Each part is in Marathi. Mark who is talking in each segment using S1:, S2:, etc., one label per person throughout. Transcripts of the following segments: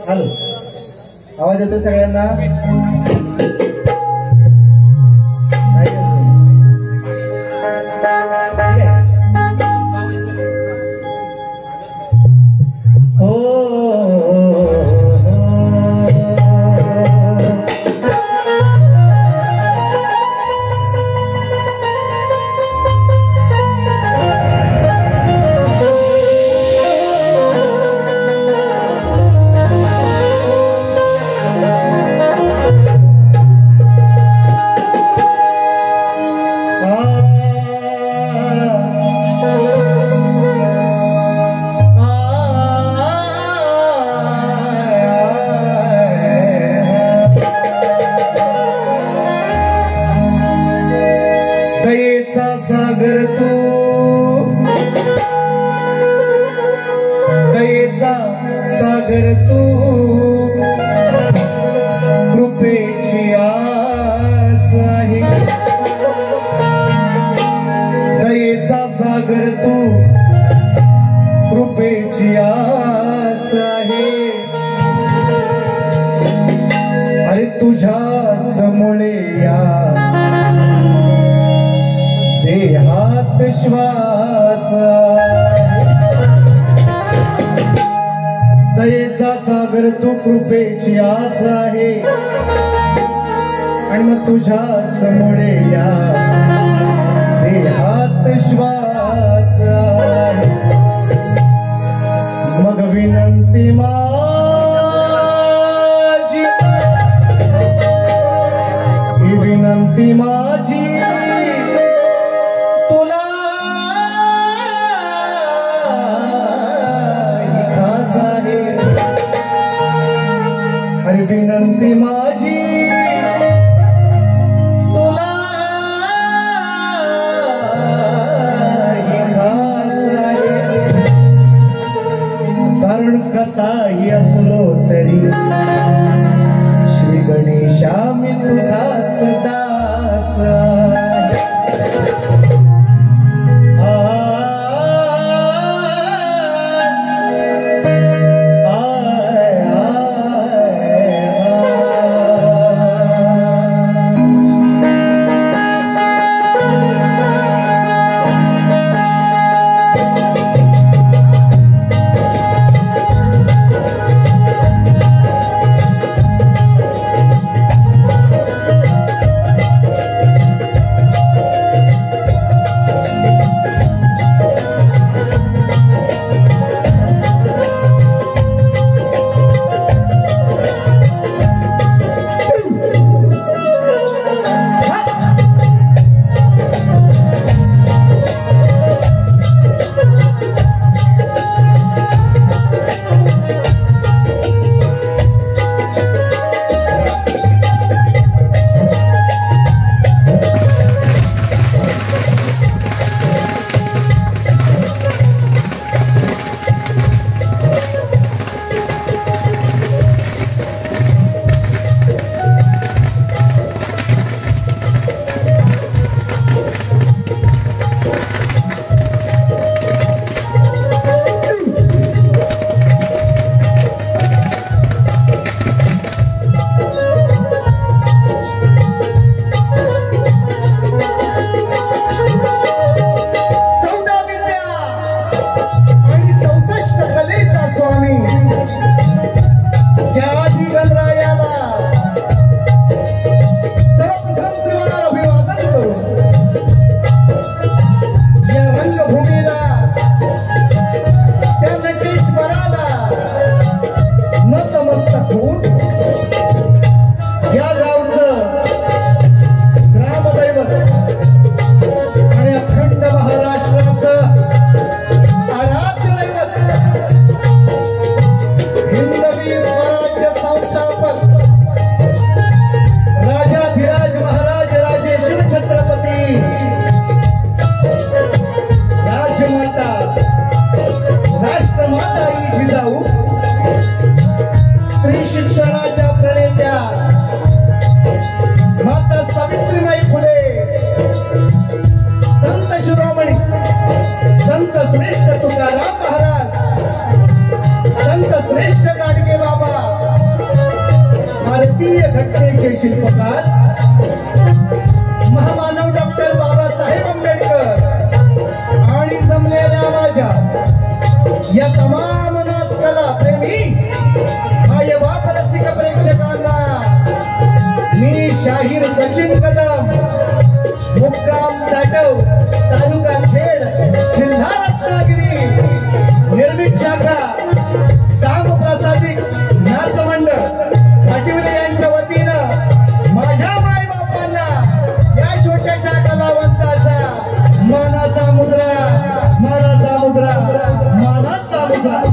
S1: हॅलो, आवाज येतो सगळ्यांना? सागर तू, दयेचा सागर तू, कृपेची आस आहे. दयेचा सागर तू, कृपेची आस आहे. अरे तुझ्याच मुळे या देहात श्वास. दयेचा सागर तू, कृपेची आस आहे. आणि मग तुझ्याच मुळे या देहात श्वास आहे. मग विनंती माझी, ही विनंती माझी तुला, ही खास आहे. अरे विनंती माझी तुला, शिरोमणी संत श्रेष्ठ तुकाराम महाराज, संत श्रेष्ठ गाडगे बाबा, भारतीय घटनेचे शिल्पकार महामानव डॉक्टर बाबासाहेब आंबेडकर आणि जमलेल्या माझ्या या तमाम नाच कला प्रेमी भाईबाप रसिक प्रेक्षकांना मी शाहीर सचिन कदम, मुक्काम साटव, तालुका खेड, जिल्हा रत्नागिरी, निर्मित शाखा सामप्रसादिक नाच मंडळ घाटिवले यांच्या वतीनं माझ्या मायबापांना या छोट्याशा कलावंताचा मानाचा मुजरा, मानाचा मुजरा, मानाचा मुजरा.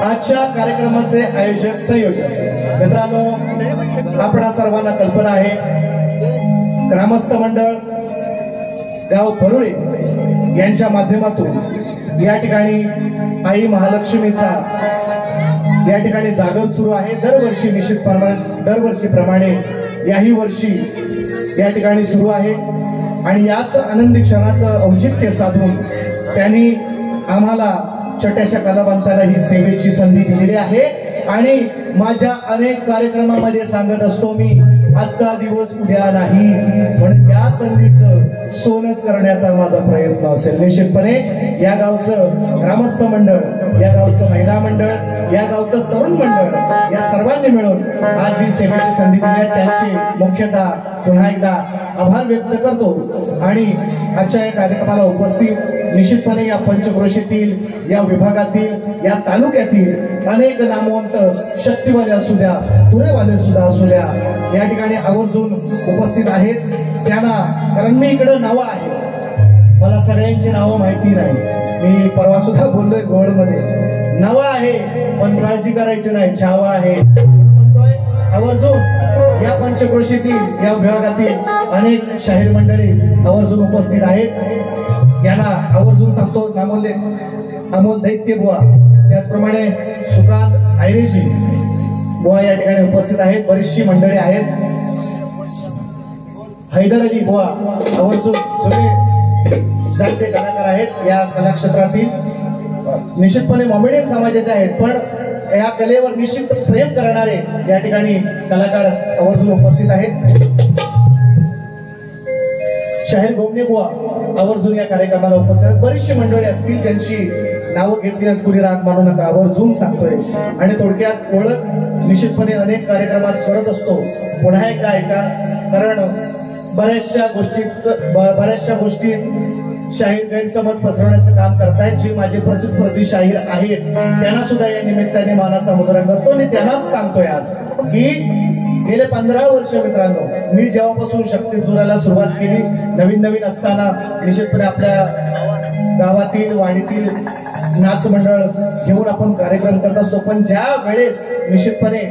S1: आजच्या कार्यक्रमाचे आयोजक संयोजक मित्रांनो, आपणा सर्वांना कल्पना आहे, ग्रामस्थ मंडळ गाव परुळे यांच्या माध्यमातून या ठिकाणी आई महालक्ष्मीचा या ठिकाणी जागर सुरू आहे. दरवर्षी दरवर्षीप्रमाणे याही वर्षी या ठिकाणी सुरू आहे आणि याच आनंदी क्षणाचं औचित्य साधून त्यांनी आम्हाला छोट्याशा कलावंताला ही सेवेची संधी दिलेली आहे. आणि माझ्या अनेक कार्यक्रमामध्ये सांगत असतो मी, आजचा दिवस उद्या नाही, म्हणून या संधीचं सोनच करण्याचा माझा प्रयत्न असेल. निश्चितपणे या गावचं ग्रामस्थ मंडळ, या गावचं महिला मंडळ, या गावचं तरुण मंडळ या सर्वांनी मिळून आज ही सेवेची संधी दिली आहे, त्याची मुख्यतः पुन्हा एकदा आभार व्यक्त करतो. आणि आजच्या या कार्यक्रमाला उपस्थित निश्चितपणे या पंचक्रोशीतील, या विभागातील, या तालुक्यातील अनेक नामवंत शक्तीवाले असू द्या, तुरेवाले सुद्धा असू द्या, या ठिकाणी आवर्जून उपस्थित आहेत. त्यांना, कारण मी इकडं नावं आहे, मला सगळ्यांची नावं माहिती नाही. मी परवा सुद्धा बोललोय गोळमध्ये, नावं आहे पण काळजी करायची नाही, छावा आहे म्हणतोय. आवर्जून या पंचक्रोशीतील, या विभागातील अनेक शाहीर मंडळी आवर्जून उपस्थित आहेत. यांना आवर्जून सांगतो, नामोल्ले अमोल दैत्य बुवा, त्याचप्रमाणे सुकांत आयरेजी बुवा या ठिकाणी उपस्थित आहेत. बरीचशी मंडळी आहेत. हैदर अली बुवा आवर्जून जुने जाणते कलाकार आहेत या कलाक्षेत्रातील, निश्चितपणे मॉमेडियन समाजाचे आहेत, पण या कलेवर निश्चित प्रेम करणारे या ठिकाणी कलाकार आवर्जून उपस्थित आहेत. शाहीर गोमने बुवा आवर्जून या कार्यक्रमाला उपस्थित आहेत. बरीचशी मंडळी असतील ज्यांची नावं घेतली नाही, कुणी राग मानू नका, आवर्जून सांगतोय. आणि थोडक्यात ओळख निश्चितपणे अनेक कार्यक्रमात करत असतो. पुन्हा एकदा ऐका, कारण बऱ्याचशा गोष्टीत शाहीर गैरसमज पसरवण्याचं काम करतायत. जे माझे प्रतिस्पर्धी शाहीर आहेत त्यांना सुद्धा या निमित्ताने मानाचा मुजरा करतो आणि त्यांनाच सांगतोय आज की गेले 15 वर्ष मित्रांनो, मी जेव्हापासून शक्तीसुराला सुरुवात केली, नवीन असताना निश्चितपणे आपल्या गावातील, वाडीतील नाच मंडळ घेऊन आपण कार्यक्रम करत असतो. पण ज्या वेळेस निश्चितपणे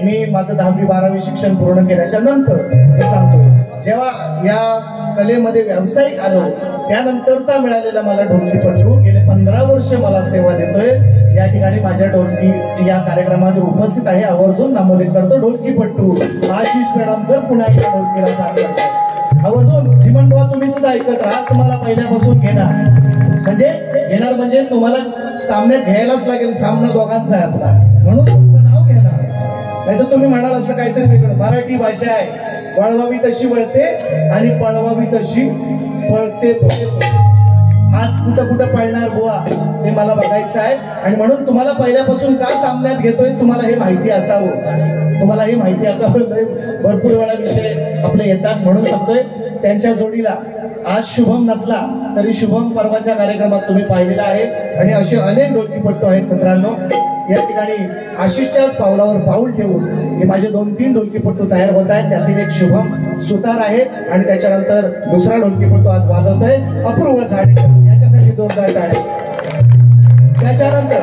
S1: मी माझं 10वी-12वी शिक्षण पूर्ण केल्याच्या नंतर जे सांगतो, जेव्हा या कलेमध्ये व्यावसायिक आलो त्यानंतरचा मिळालेला मला ढोलकीपट्टू गेले 15 वर्ष मला सेवा देतोय. या ठिकाणी माझ्या ढोलकी या कार्यक्रमात उपस्थित आहे, आवर्जून नामोल्लेख करतो. ढोलकीपट्टू आशिष प्रणामकर पुन्हा एकदा ढोलकीला सांगतात. आवर्जून जीवन बुवा तुम्ही सुद्धा ऐकत राहा, तुम्हाला पहिल्यापासून घेणार म्हणजे तुम्हाला सामन्यात घ्यायलाच लागेल. सामना दोघांचा आहे आपला, म्हणून तुमचं नाव घेणार, नाही तर तुम्ही म्हणाल असं काहीतरी वेगळं. मराठी भाषा आहे, वळवावी तशी वळते आणि पळवावी तशी पळते. आज कुठं पळणार बुवा ते मला बघायचं आहे. आणि म्हणून तुम्हाला पहिल्यापासून का सामन्यात घेतोय तुम्हाला हे माहिती असावं, तुम्हाला हे माहिती असावं. भरपूर वेळा विषय आपले येतात, म्हणून सांगतोय त्यांच्या जोडीला आज शुभम नसला तरी शुभम परवाच्या कार्यक्रमात तुम्ही पाहिलेला आहे. आणि असे अनेक ढोलकीपट्टू आहेत मित्रांनो. या ठिकाणी आशिषच्याच पावलावर पाऊल ठेवून हे माझे 2-3 ढोलकीपट्टू तयार होत आहेत. त्यातील एक शुभम सुतार आहे आणि त्याच्यानंतर दुसरा ढोलकीपट्टू आज वाजवतोय अपूर्व झाडे, याच्यासाठी जोरदार टाळ्या. त्याच्यानंतर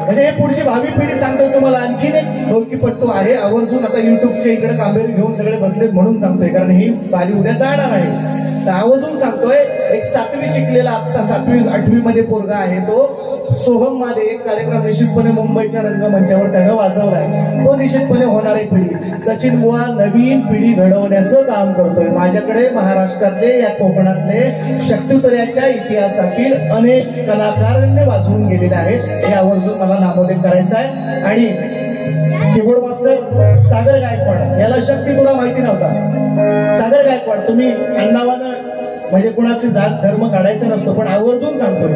S1: म्हणजे हे पुढची भावी पिढी सांगतोय तुम्हाला. आणखीन एक ढोलकीपट्टू आहे, आवर्जून आता युट्यूबच्या इकडे कांबेरी घेऊन सगळे बसलेत म्हणून सांगतोय, कारण ही बाली उद्या जाणार आहे. तर आवर्जून सांगतोय, एक 7वी शिकलेला, आता 7वी-8वी मध्ये पोरगा आहे तो, सोहम मध्ये एक कार्यक्रम निश्चितपणे मुंबईच्या रंगमंचावर त्यानं वाजवलाय, तो निश्चितपणे होणारी पिढी सचिन बुवा नवीन पिढी घडवण्याचं काम करतोय. माझ्याकडे महाराष्ट्रातले या कोकणातले शक्तितुऱ्याच्या इतिहासातील अनेक कलाकारांनी वाजवून गेलेले आहेत, हे आवर्जून मला नामोल्लेख करायचा आहे. आणि कीबोर्ड मास्टर सागर गायकवाड, याला शक्ती तुला माहिती नव्हता. सागर गायकवाड, तुम्ही अण्णावानं म्हणजे कुणाचे जात धर्म काढायचा नसतो, पण आवर्जून सांगतो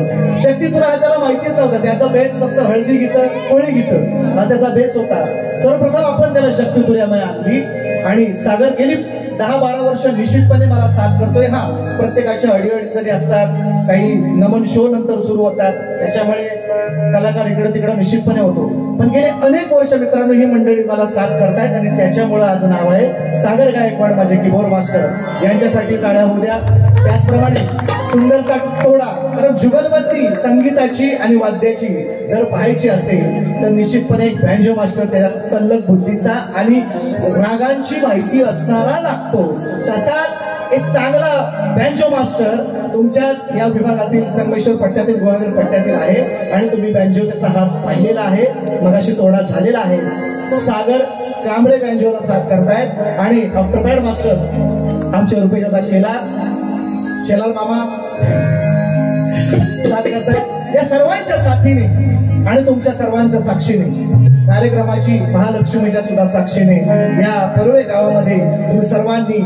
S1: शक्ती तुला त्याला माहितीच नव्हतं. त्याचा बेस फक्त हळदी गीतं, कोळी गीतं हा त्याचा बेस होता. सर्वप्रथम आपण त्याला शक्ती तुर्यामय आणली आणि सागर गेली 10-12 वर्ष निश्चितपणे मला साथ करतोय. हा, प्रत्येकाच्या अडीअडचणी असतात, काही नमन शो नंतर सुरू होतात, त्याच्यामुळे कलाकार इकडे तिकडे निश्चितपणे होतो. पण गेले अनेक वर्ष मित्रांनो ही मंडळी मला साथ करतायत आणि त्याच्यामुळे आज नाव आहे सागर गायकवाड, माझे कीबोर्ड मास्टर. यांच्यासाठी टाळ्या होऊ द्या. त्याचप्रमाणे सुंदरचा तोडा, कारण जुगलबंदी संगीताची आणि वाद्याची जर पाहायची असेल तर निश्चितपणे एक बँजो मास्टर त्याला तल्लख बुद्धीचा आणि रागांची माहिती असणारा लागतो. तसाच एक चांगला बँजो मास्टर तुमच्याच या विभागातील संगमेश्वर पट्ट्यातील, गोवागड पट्ट्यातील आहे आणि तुम्ही बँजो त्याचा हात पाहिलेला आहे, मगाशी तोडा झालेला आहे. सागर कांबळे बँजोला साथ करतायत आणि ऑक्टोपॅड मास्टर आमचे रुपेशदा शेलार मामा साथ करतायत. या सर्वांच्या साथीने आणि तुमच्या सर्वांच्या साक्षीने, कार्यक्रमाची महालक्ष्मीच्या सुद्धा साक्षीने या परुळे गावामध्ये तुम्ही सर्वांनी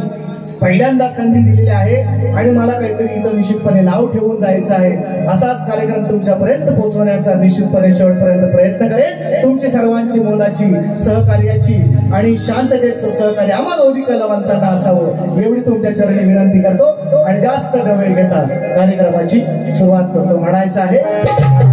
S1: पहिल्यांदा संधी दिलेली आहे आणि मला काहीतरी इथं निश्चितपणे नाव ठेवून जायचं आहे. असाच कार्यक्रम तुमच्यापर्यंत पोहोचवण्याचा निश्चितपणे शेवटपर्यंत प्रयत्न करेन. तुमची सर्वांची मोलाची सहकार्याची आणि शांततेचं सहकार्य आम्हाला ओदी कलावंतांना असावं एवढी तुमच्या चरणी विनंती करतो आणि जास्त न वेळ घेता कार्यक्रमाची सुरुवात करतो. म्हणायचं आहे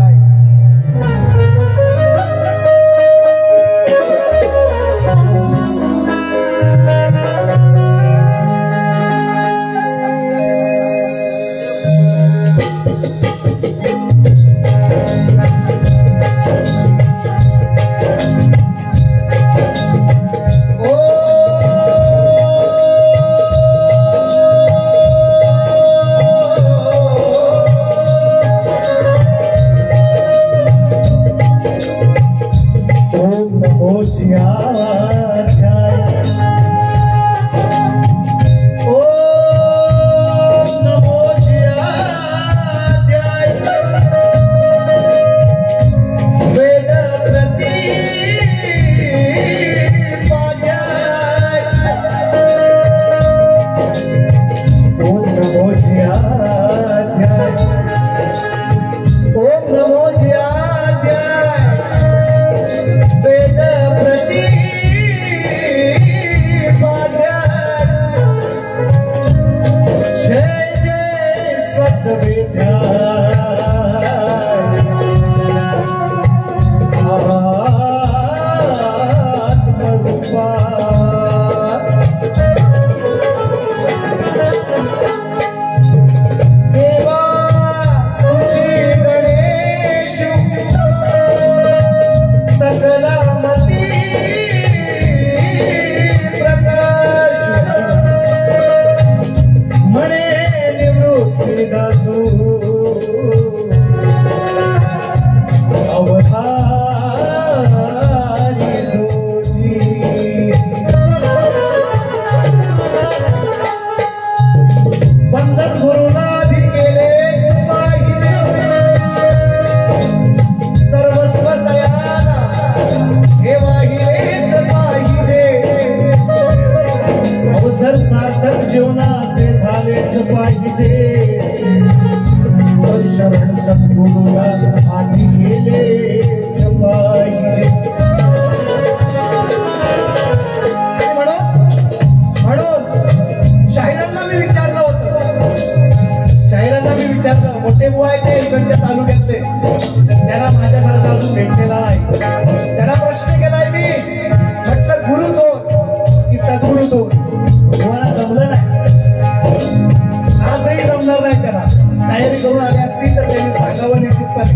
S1: तयारी करून आले असतील तर त्यांनी सांगावं निश्चितपणे.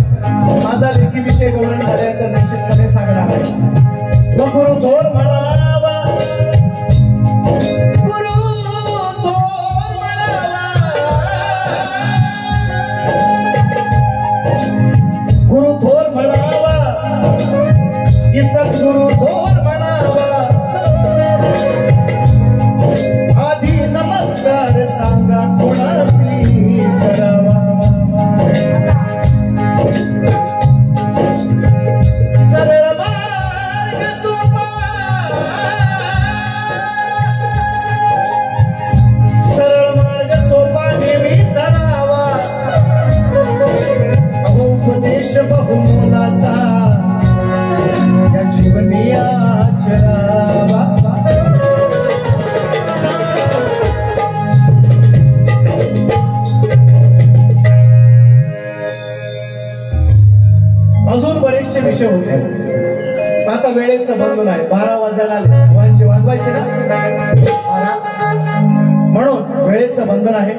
S1: सद्गुरु थोर म्हणावा आधी नमस्कार सांगा कोणासी करावा सरळ मार्ग सोपा सरळ मार्ग सोपा नेहमीच धरावा अहो उपदेश बहुमोलाचा या जीवनी आचरावा अजून बरेचसे विषय होते आता वेळेचं बंधन आहे 12 वाजायला आले वाजवायचे ना 12 म्हणून वेळेचं बंधन आहे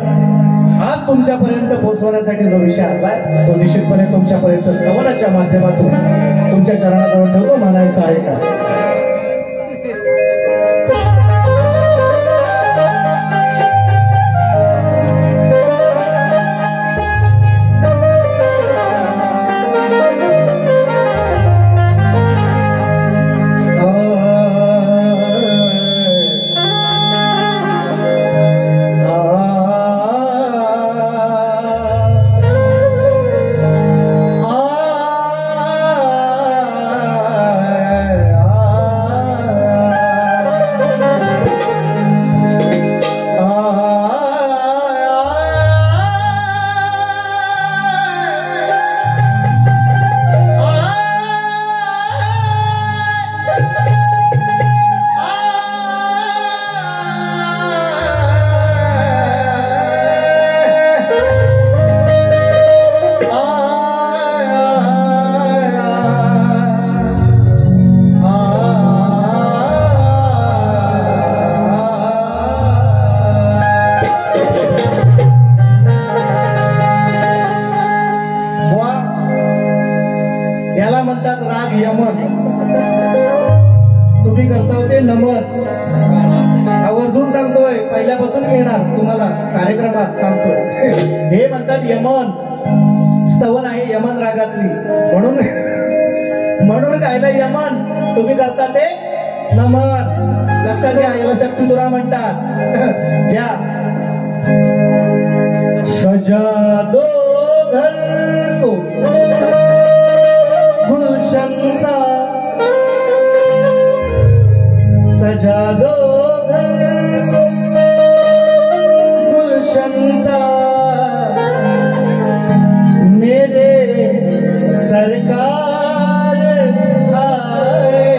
S1: आज तुमच्यापर्यंत पोहोचवण्यासाठी जो विषय आणलाय तो निश्चितपणे तुमच्यापर्यंत स्तवनाच्या माध्यमातून तुमच्या चरणाजवळ ठेवतो म्हणायचं आहे का याला म्हणतात राग यमन तुम्ही करता होते नमन आवर्जून सांगतोय पहिल्यापासून येणार तुम्हाला कार्यक्रमात सांगतोय हे म्हणतात यमन स्तवन आहे यमन रागातली म्हणून गायला यमन तुम्ही करता ते नमन लक्षात घ्या याला शक्ती तुरा म्हणतात घ्या सजा दो घर को गुलशन सा सजा दो गुलशन सा मेरे सरकार आए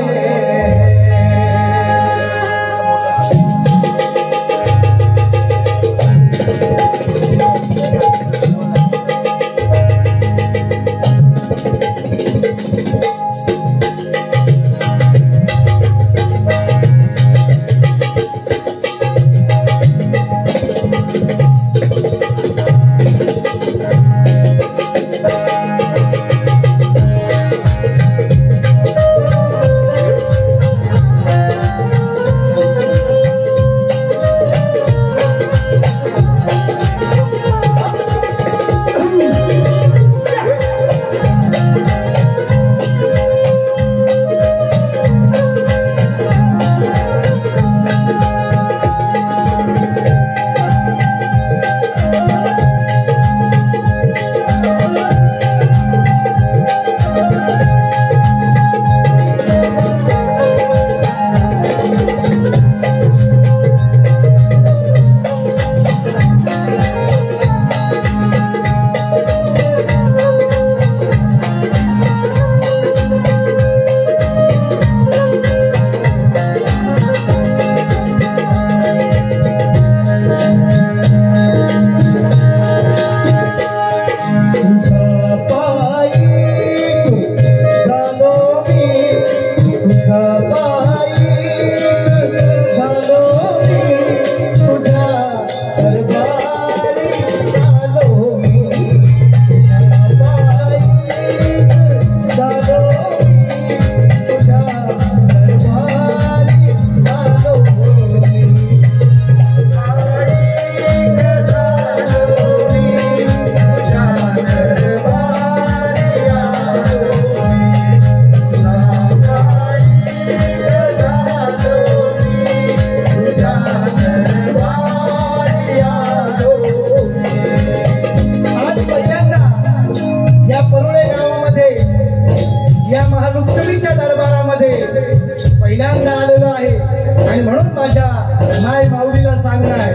S1: माय माऊलीला सांगणार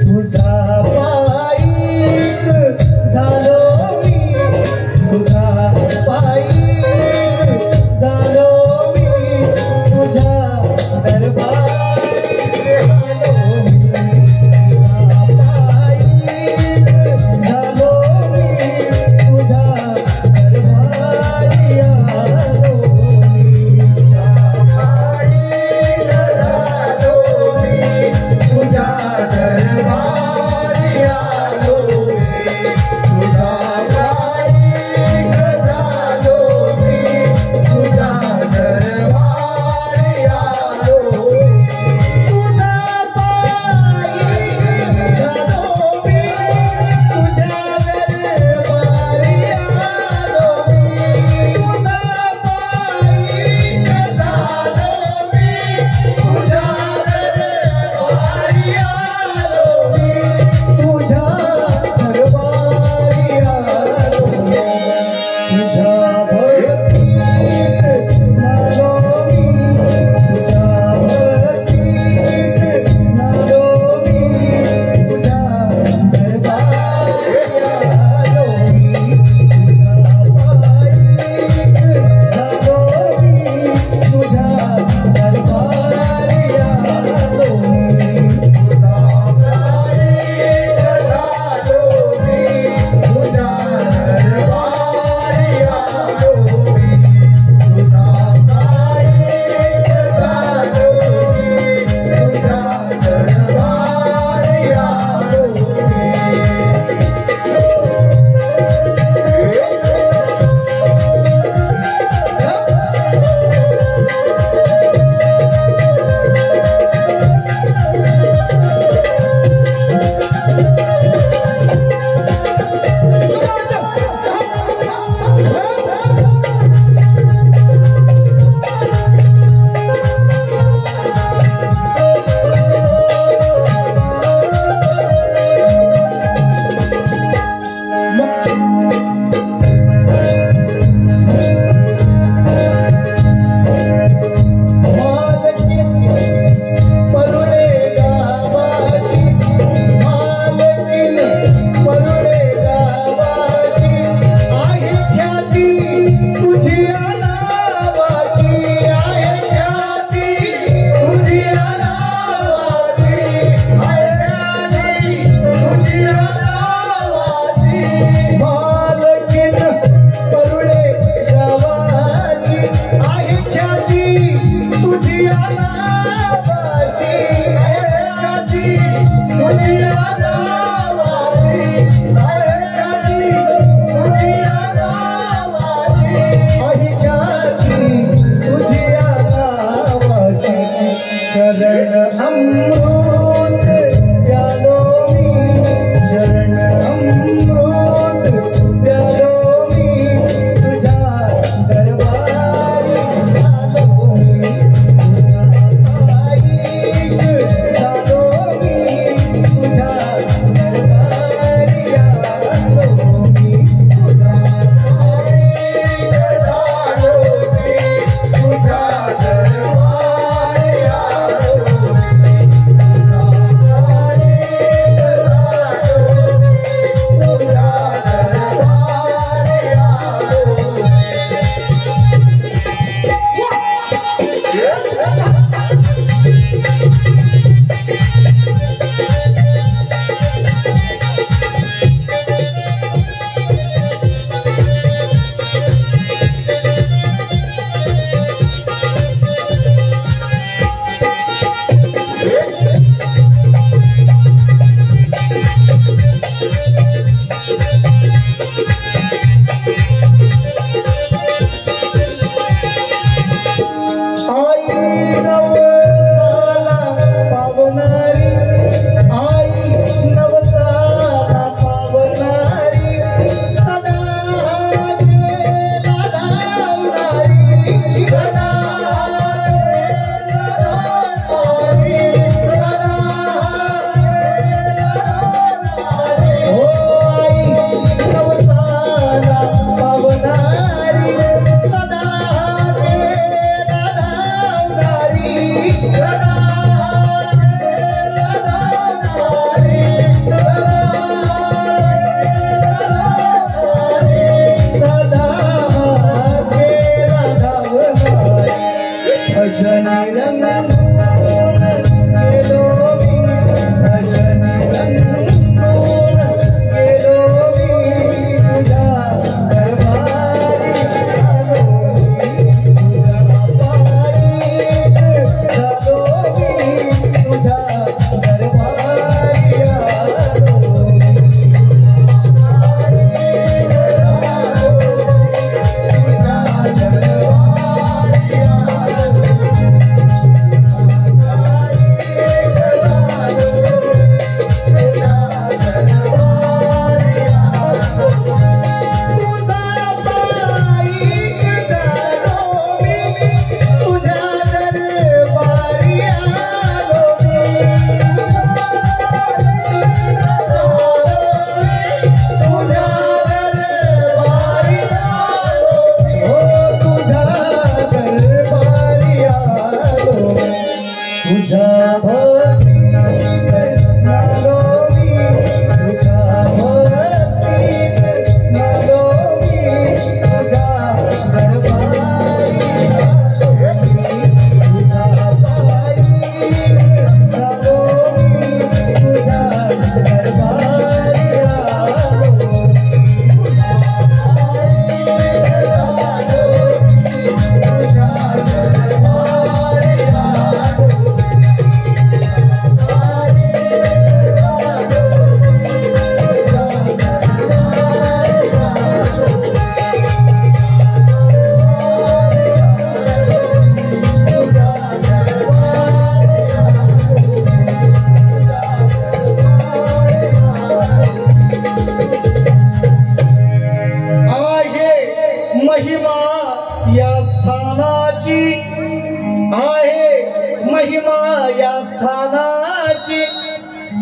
S1: तुझा पायीक झालो मी तुझा पायीक झालो मी तुझ्या दरबारी आलो मी तुझा पायीक झालो मी तुझ्या दरबारी आलो मी तुझा पायीक झालो मी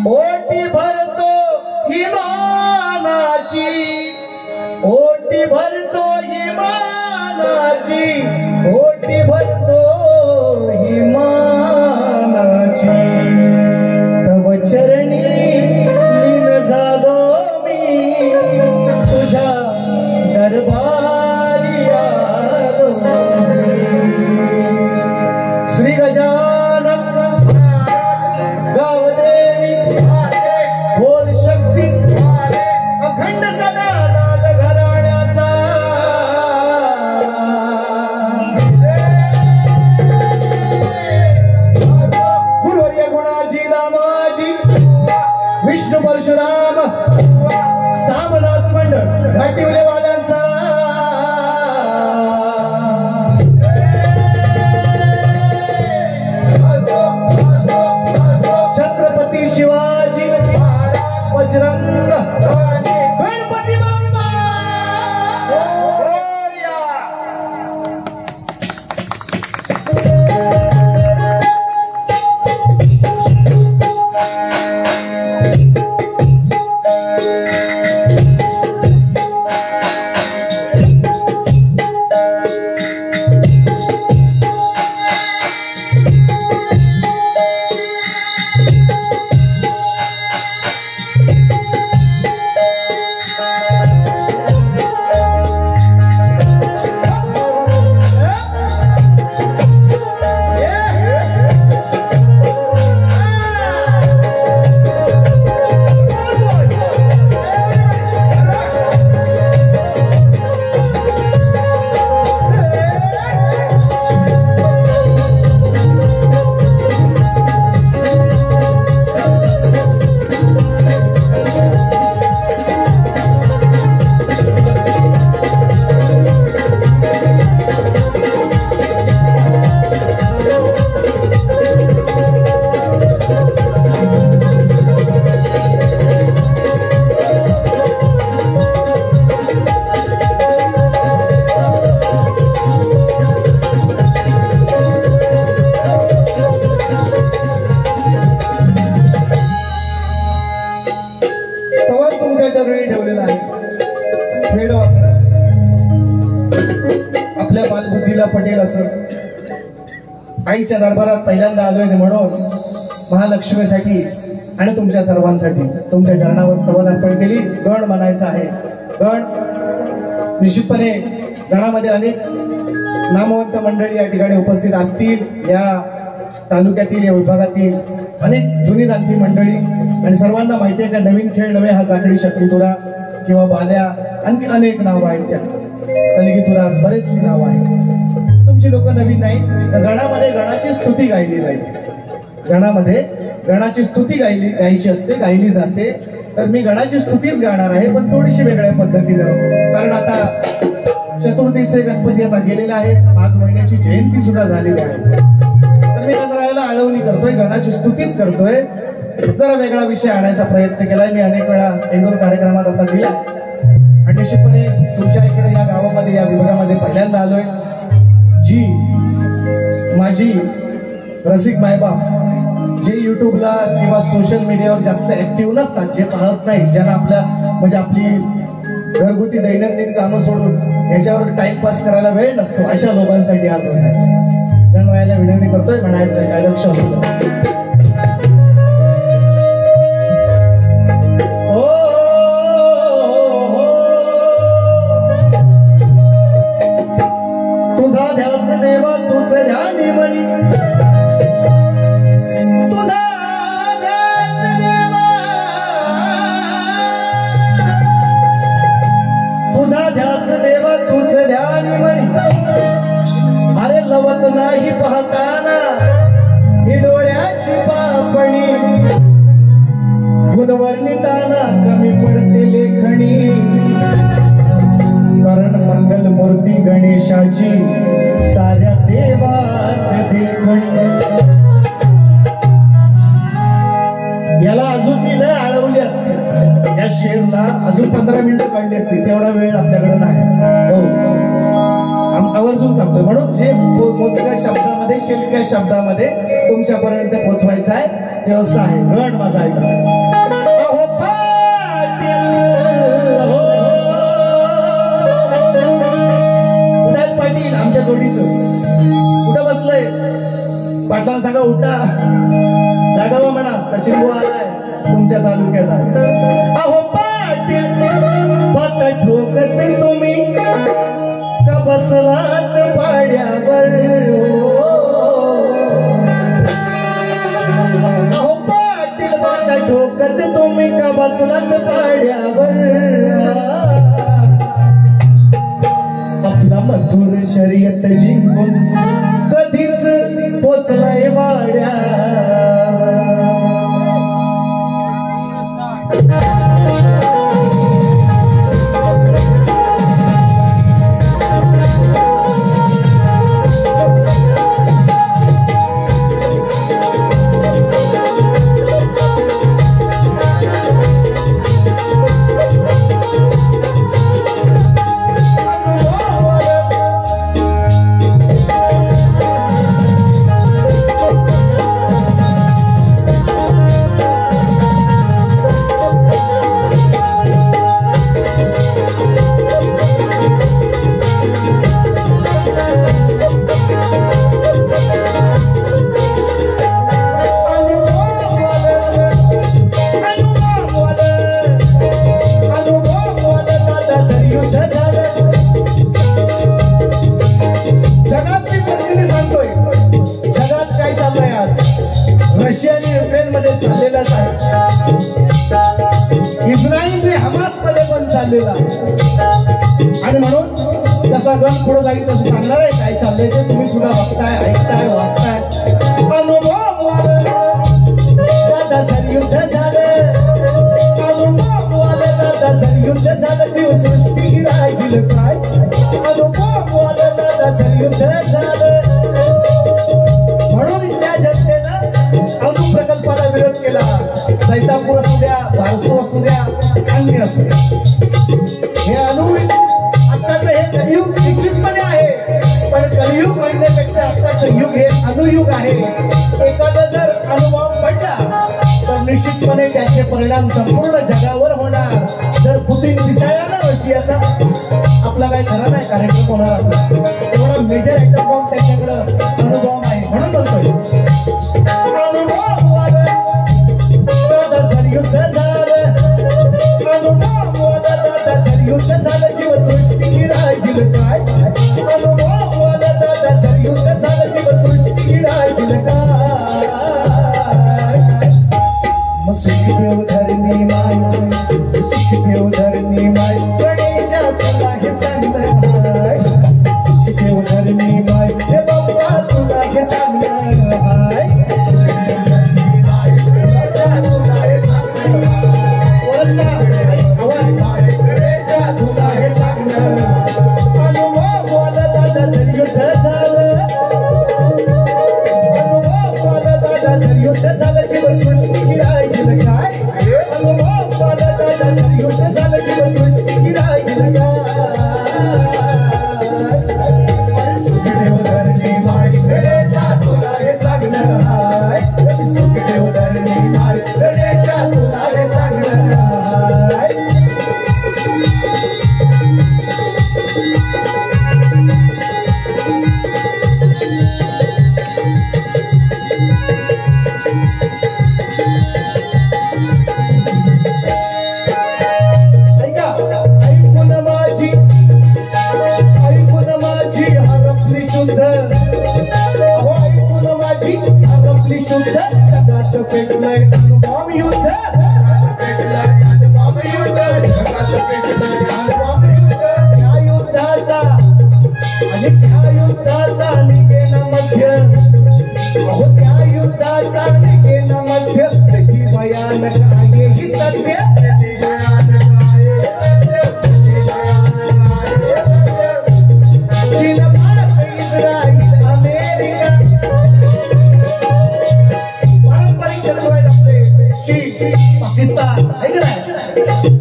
S1: ओटी भरतो हिमानाची, ओटी भरतो हिमानाची, ओटी भरतो हिमानाची। तव चरणी लीन झालो मी, तुझ्या दरबारी आलो। श्री गजानन गावदेवी बोल शक्ती अखंड सदा लाल घराण्याचा। गुरुवर्य गुणाजी दामाजी विष्णू परशुराम सामदास मंडळ घाटिवलेवाल्यांचा। छत्रपती शिवाजी बजरंग गणपती बाप्पा। आपल्या बालबुद्धीला पटेल असं आईच्या दरबारात पहिल्यांदा आलोय म्हणून महालक्ष्मीसाठी आणि तुमच्या सर्वांसाठी तुमच्या चरणावर स्तवन अर्पण केली। गण म्हणायचा आहे। गण निश्चितपणे गणामध्ये अनेक नामवंत मंडळी या ठिकाणी उपस्थित असतील। या तालुक्यातील या विभागातील अनेक जुनी जाणती मंडळी आणि सर्वांना माहिती आहे का नवीन खेळ नवे हा जाकडी शक्तीतुरा किंवा बाल्या आणखी अनेक नाव आहेत त्या कलिगीतुरा बरेचशी नाव आहेत। तुमची लोक नवीन नाही तर गणामध्ये गणाची स्तुती गायली जाईल। गणामध्ये गणाची स्तुती गायची असते गायली जाते। तर मी गणाची स्तुतीच गाणार आहे पण थोडीशी वेगळ्या पद्धतीनं कारण आता चतुर्थीचे गणपती आता गेलेले आहेत माघ महिन्याची जयंती सुद्धा झालेली आहे। तर मी गणरायाला आळवणी करतोय गणाची स्तुतीच करतोय। जरा वेगळा विषय आणायचा प्रयत्न केलाय मी अनेक वेळा एक दोन कार्यक्रमात आता दिला आणि निश्चितपणे तुमच्या इकडे या गावामध्ये या विभागामध्ये पहिल्यांदा आलोय। जी माझी रसिक मायबाप जे युट्यूबला किंवा सोशल मीडियावर जास्त ऍक्टिव्ह नसतात जे पाहत नाही ज्यांना आपल्या म्हणजे आपली घरगुती दैनंदिन कामं सोडून याच्यावर टाइमपास करायला वेळ नसतो अशा लोकांसाठी आलो गणरायाला विनंती करतोय म्हणायचं काय लक्ष असू तुझा ध्यास देवा तुझं ध्यानी मनी लवत नाही पाहताना ही डोळ्याची पापणी गुणवर्णिताना कमी पडते लेखणी कारण मंगल मूर्ती गणेशाची साऱ्या देवात देखणी। याला अजून मी लय आळवली असते या शेरला अजून 15 मिनिटं काढली असती तेवढा वेळ आपल्याकडे नाही हो आवर्जून सांगतोय म्हणून जे मोजक्या शब्दामध्ये शिल्क्या शब्दामध्ये तुमच्यापर्यंत पोहोचवायचं आहे ते असं आहे। गण माझा ऐका अहो पाटील आमच्या जोडीचं कुठं बसलंय पाटलांना सांगा उठा जागा म्हणा सचिन बुवा आलाय तुमच्या तालुक्यात। अहो पाटील पाट ठोकत तुम्ही का बसलात पाड्यावर अहो पाटील पाटा ठोकत तुम्ही का बसलात पाड्यावर आपला मधुर शर्यत जिंकून कधीच पोचलाय वाड्या रशिया आणि युक्रेन मध्ये चाललेलाच आहे इस्रायल हमास मध्ये पण चाललेला आणि म्हणून जसा गण पुढे जाईल तसं सांगणार आहे काय चाललंय ते तुम्ही सुद्धा बघताय ऐकताय वाचताय। अनुभव दादा जर युद्ध झालं अनुभव दादा जर युद्ध झालं जीव सृष्टी राहील काय अनुभव दादा जर युद्ध झालं म्हणून त्या जनतेनं अणु प्रकल्पाला विरोध केला। सैतापूर असू द्या भारसू असू द्या अन्य असू द्या हे अणु आताच हे कलियुग निश्चितपणे आहे पण कलियुग म्हणण्यापेक्षा आताचं युग हे अनुयुग आहे। एखादा जर अनुभव पडला तर निश्चितपणे त्याचे परिणाम संपूर्ण जगावर होणार। जर पुतिन दिसायला ना रशियाचा आपला काय खरा नाही कार्यक्रम होणार एवढा मेजर ऍटम बॉम्ब त्याच्याकडे अनुभव आहे म्हणून बोलतोय युद्ध झालं अनुभव युद्ध झालं जीव सृष्टी राहील काय अनुभव झालं जीवसृष्टी राहील काय मग सुखी देव धरणी माय सुखी देव धरणी माय गणेशा तुला हे सांगणार सुखी देव धरणी माय हे बाप्पा तुला हे सांगणार हाय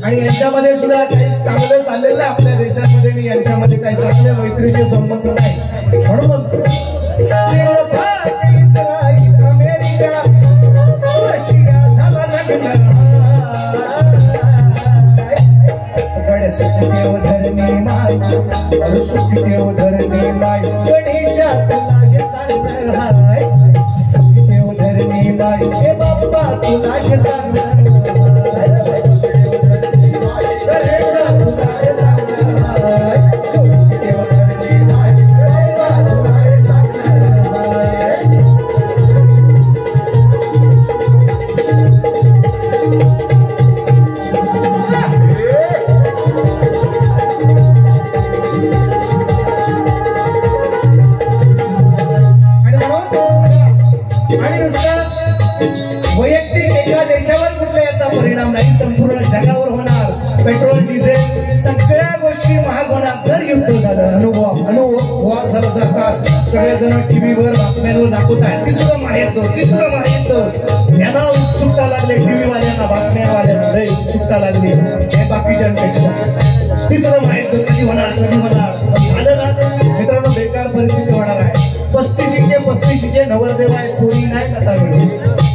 S1: आणि यांच्यामध्ये सुद्धा काही चांगलं चाललेलं आपल्या देशामध्ये आणि यांच्यामध्ये काही चांगले मैत्रीचे संबंध नाही म्हणून म्हणतो अमेरिका रशिया झाला लग्न सुखदेव धरणी माय सुखदेव धरणी माय गणेशा तुला हे सांगणार सुखदेव धरणी माय हे बाप्पा तुला हे सांगणार वैयक्तिक एका देशावर कुठला याचा परिणाम नाही संपूर्ण जगावर होणार पेट्रोल डिझेल सगळ्या गोष्टी महाग होणार जर युद्ध झालं अनुभव झालं सरकार सगळेजण टीव्हीवर बातम्यांवर दाखवत आहेत ती सुद्धा माहिती यांना उत्सुकता लागली टीव्ही वाल्यांना बातम्यावाल्यांना लय उत्सुकता लागली हे बाकीच्यांपेक्षा ती सुद्धा माहिती कधी होणार झालं ना मित्रांनो बेकार परिस्थिती होणार आहे 35चे नवरदेव आहेत कोणी नाही कथा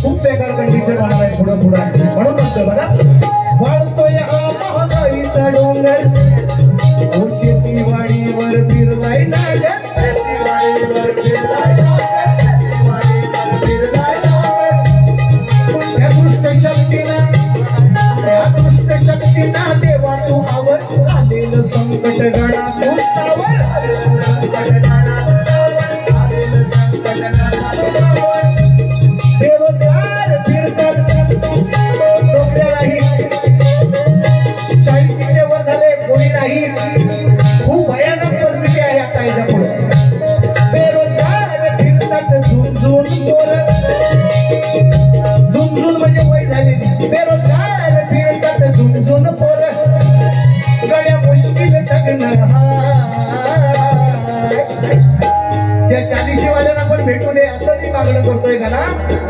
S1: खूप बेकार कंडिशन होणार आहे पुढं म्हणून म्हणतो बघा वाढतोय महागाईचा डोंगर शेतीवाडीवर फिरलाय नागर या दुष्ट शक्तीना देवा तू आवर आलेलं संकट गणा तू सावर बेरोजगार फिरतात नोकऱ्या नाही 40च्या वर झाले कोणी नाही खूप भयानक परिस्थिती आहे आता याच्या पुढे बेरोजगार फिरतात झुंझुन म्हणजे वय झालेली बेरोजगार फिरतात झुंझुन पोर गड्या मुश्किल जगणं त्या 40 वाल्यांना पण भेटू दे असं मी मागणं करतोय का ना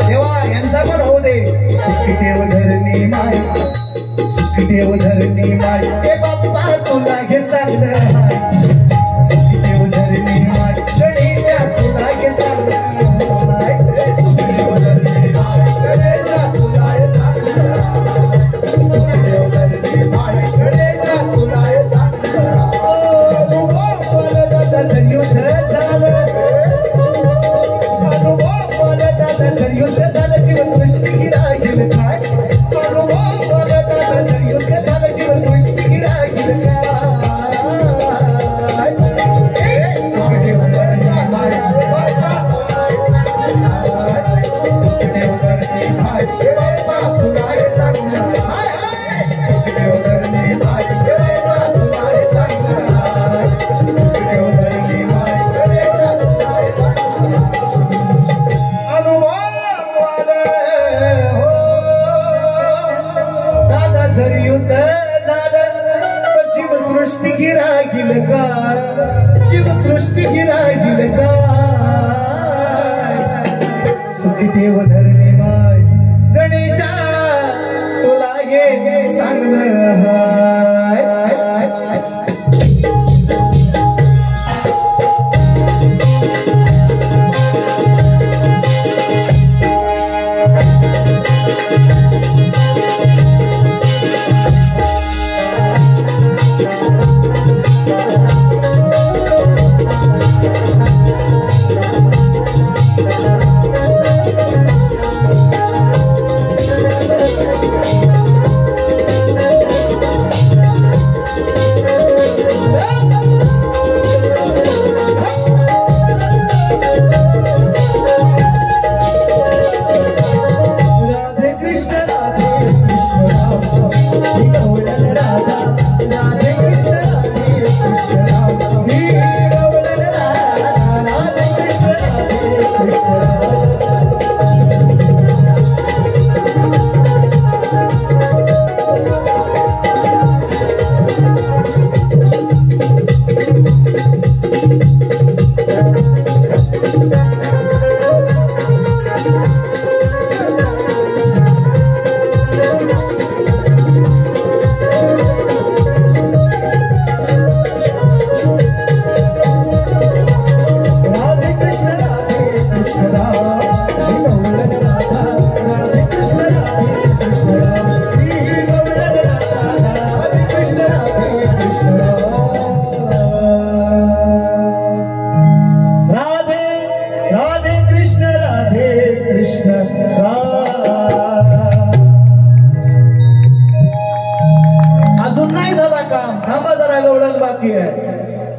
S1: तेव्हा यांचा पण होऊ दे सुखदेव धरणी माय सुखदेव धरणी माय हे बाप्पा तुला हे सांगणार सुखदेव धरणी माय गणेशा तुला हे सांगणार सुखदेव धरणी माय गणेशा तुला हे सांगणार सुखदेव धरणी माय गणेशा तुला हे सांगणार युद्ध झालं युद्ध झालं जीवसृष्टी राहील काय युद्ध झालं जीवसृष्टी राहील काय देव धरले माय गणेशा तुला हे सांगणं हाय.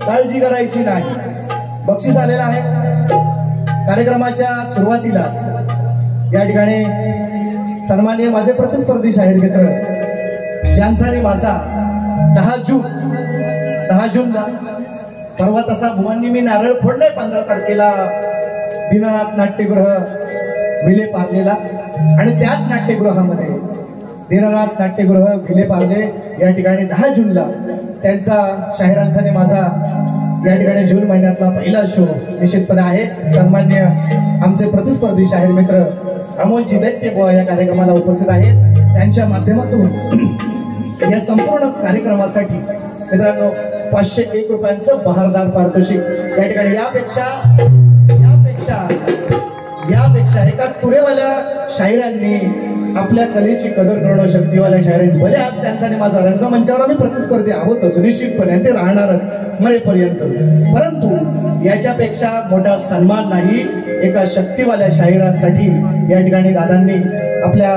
S1: काळजी करायची नाही. बक्षीस आलेला आहे. कार्यक्रमाच्या सुरुवातीलाच या ठिकाणी सन्माननीय माझे प्रतिस्पर्धी शाहीर मित्र जानसारी मासा 10 जूनला परवा तसा भुवांनी मी नारळ फोडले 15 तारखेला दीनानाथ नाट्यगृह विले पार्लेला आणि त्याच नाट्यगृहामध्ये दीनानाथ नाट्यगृह विले पार्ले या ठिकाणी 10 जूनला त्यांचा शाहिरांचा आणि माझा या ठिकाणी जून महिन्यातला पहिला शो निश्चितपणे आहे. सन्मान्य आमचे प्रतिस्पर्धी शाहीर मित्र अमोलजी दैत्य बुवा या कार्यक्रमाला उपस्थित आहेत. त्यांच्या माध्यमातून या संपूर्ण कार्यक्रमासाठी मित्रांनो 501 रुपयांचं बहारदार पारितोषिक या ठिकाणी यापेक्षा एका तुरेवाल्या शाहिरांनी आपल्या कलेची कदर करणं शक्तीवाल्या शाहिरांची भले आज त्यांचा आणि माझा रंगमंचावर आम्ही प्रतिस्पर्धी आहोतच निश्चितपणे ते राहणारच मरेपर्यंत. परंतु याच्यापेक्षा मोठा सन्मान नाही एका शक्तीवाल्या शाहिरांसाठी या ठिकाणी दादांनी आपल्या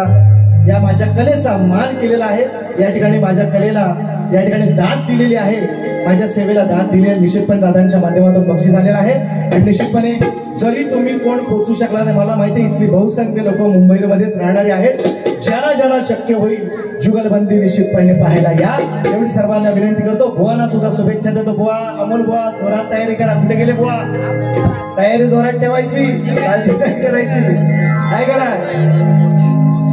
S1: या माझ्या कलेचा मान केलेला आहे. या ठिकाणी माझ्या कलेला या ठिकाणी दाद दिलेली आहे. माझ्या सेवेला दाद दिली आहे. निश्चितपणे दादांच्या माध्यमातून बक्षीस आलेलं आहे. आणि निश्चितपणे जरी तुम्ही कोण पोहोचू शकला नाही मला माहिती इथली बहुसंख्य लोक मुंबईमध्येच राहणारे आहेत. ज्यांना शक्य होईल जुगलबंदी निश्चितपणे पाहायला या एवढी सर्वांना विनंती करतो. बुवांना सुद्धा शुभेच्छा देतो. बुवा अमोल बुवा जोरात तयारी करा. कुठे गेले बुवा? तयारी जोरात ठेवायची काळजी करायची काय करा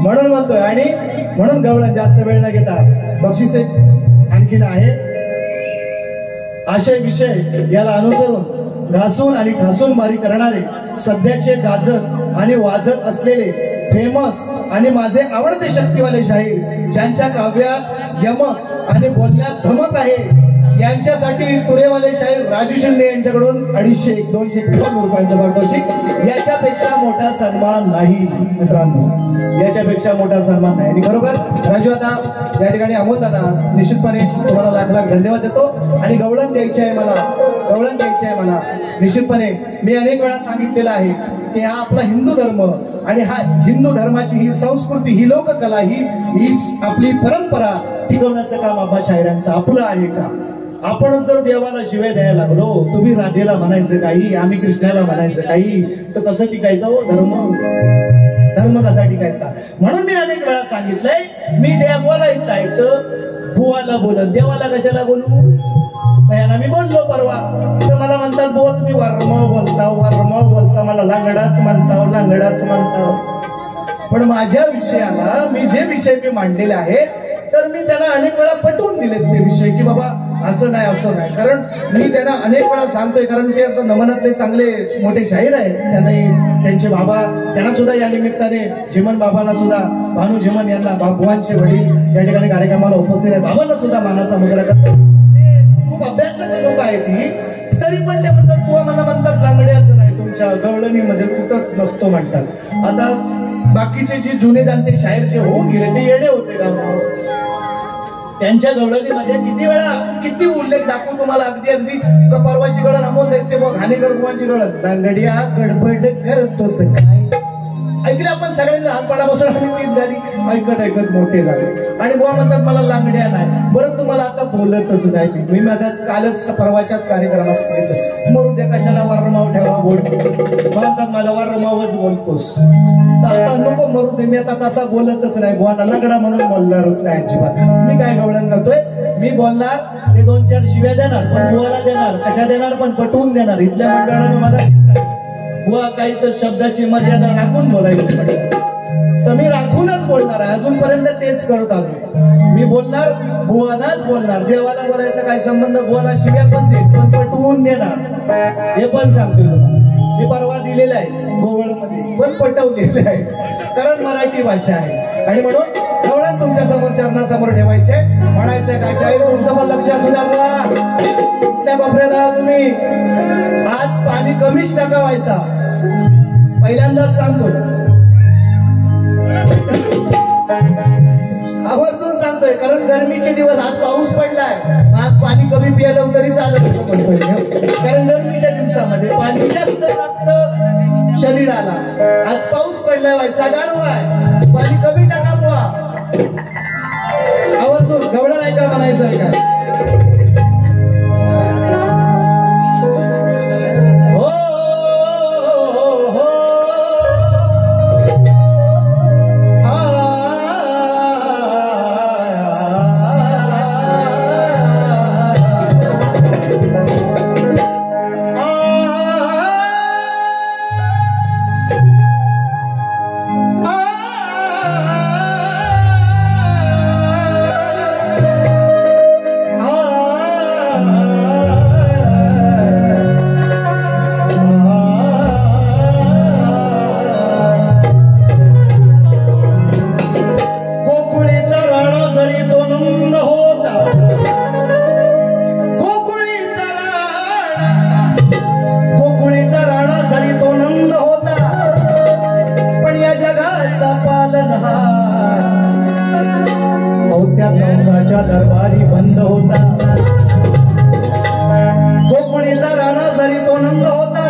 S1: म्हणून म्हणतोय. आणि म्हणून गवळण जास्त वेळ न घेता बक्षिसे आणखीन आहे. आशय विषय याला अनुसरून घासून आणि ठासून मारी करणारे सध्याचे गाजत आणि वाजत असलेले फेमस आणि माझे आवडते शक्तीवाले शाहीर ज्यांच्या काव्यात यमक आणि बोलण्यात धमक आहे यांच्यासाठी तुरेवाले शाहीर राजू शिंदे यांच्याकडून 250-250 रुपयांचं पारितोषिक. याच्यापेक्षा मोठा सन्मान नाही मित्रांनो. याच्यापेक्षा मोठा सन्मान नाही. आणि खरोखर राजू आता या ठिकाणी अमोल दादा निश्चितपणे तुम्हाला लाख धन्यवाद देतो. आणि गवळण द्यायची आहे मला निश्चितपणे मी अनेक वेळा सांगितलेलं आहे की हा आपला हिंदू धर्म आणि हा हिंदू धर्माची ही संस्कृती ही लोककला ही आपली परंपरा टिकवण्याचं काम आपल्या शाहिरांचं आपलं आहे का? आपण जर देवाला शिवाय द्यायला लागलो तुम्ही राधेला म्हणायचं काही आम्ही कृष्णाला म्हणायचं काही तर कसं टिकायचं हो धर्म कसा टिकायचा? म्हणून मी अनेक वेळा सांगितलंय मी बोलायचं आहे तर बुवाला बोलत देवाला कशाला बोलू? याला मी बोललो परवा तर मला म्हणतात बुवा तुम्ही वर्म बोलता मला लांगडाच म्हणता. पण माझ्या विषयाला मी जे विषय मी मांडलेले आहेत तर मी त्यांना अनेक वेळा पटवून दिलेत ते विषय की बाबा असं नाही कारण मी त्यांना अनेक वेळा सांगतोय, कारण ते आता नमनातले चांगले मोठे शाहीर आहेत. त्यांनाही त्यांचे बाबा, त्यांना सुद्धा या निमित्ताने झिमन बाबांना सुद्धा, भानू झिमन यांना, बाबुवांचे वडील या ठिकाणी कार्यक्रमाला उपस्थित आहेत. बाबांना सुद्धा मानाचा मुजरा करतो. खूप अभ्यासाचे लोक आहेत ती, तरी पण ते म्हणतात बुवा मला म्हणतात लांगड्याचं नाही, तुमच्या गवळणीमध्ये तुटत नसतो म्हणतात. आता बाकीचे जे जुने जाणते शाहीर जे होऊन गेले ते येडे होते का? त्यांच्या गवळणीमध्ये किती वेळा किती उल्लेख दाखवू तुम्हाला, अगदी परवाची गळण अमोल देते बघ, हानीकर बुवांची गळण, लांगड्या गडबड करतोस काय. ऐकले आपण सगळ्यांनी लहानपणापासून आम्ही तीच गाडी ऐकत मोठे झाले. आणि बुवा म्हणतात मला लांगड्या नाही. बरं तुम्हाला आता बोलतच नाही. मी मागास कालच परवाच्याच कार्यक्रमात सांगितलं, मरू द्या कशाला वारमाव ठेवा बोल, म्हणतात मला वारमावच बोलतोस. आता नको मरू दे, मी आता तसा बोलतच नाही. बुवा लंगडा म्हणून बोलणारच नाही अजिबात. मी काय गवळण करतोय, मी बोलणार ते 2-4 शिव्या देणार, पण बुवाला देणार. कशा देणार? पण पटवून देणार. इथल्या मंडळाने मला बुवा काही तर शब्दाची मर्यादा राखून बोलायची, तर मी राखूनच बोलणार आहे. अजूनपर्यंत तेच करत आलो. मी बोलणार बुवानाच बोलणार. देवाला बोलायचा काय संबंध? बुवाला शिव्या पण देईल, पण पटवून देणार. हे पण सांगतोय तुम्हाला. मी परवा दिलेला आहे गोवळमध्ये, पण पटवलेलं आहे, कारण मराठी भाषा आहे. आणि म्हणून गवळण तुमच्या समोर चरणासमोर ठेवायचे. म्हणायचंय काय शाहीर तुमचं पण लक्ष असू द्या बुवा. त्या कोपऱ्यात तुम्ही आज पाणी कमीच टाकावायचा, पहिल्यांदाच सांगतो, आवर्जून सांगतोय. कारण गरमीचे दिवस, आज पाऊस पडलाय, आज पाणी कमी पियालं तरी चालत असं म्हणतोय. कारण गरमीच्या दिवसामध्ये पाणी जास्त लागतं शरीराला. आज पाऊस पडलाय, व्हायचा गारवाय, पाणी कमी टाका बुवा. आवर्जून गवळण ऐका म्हणायचं का? कंसाच्या दरबारी बंद होता. कोकणीचा राणा जरी तो नंद होता,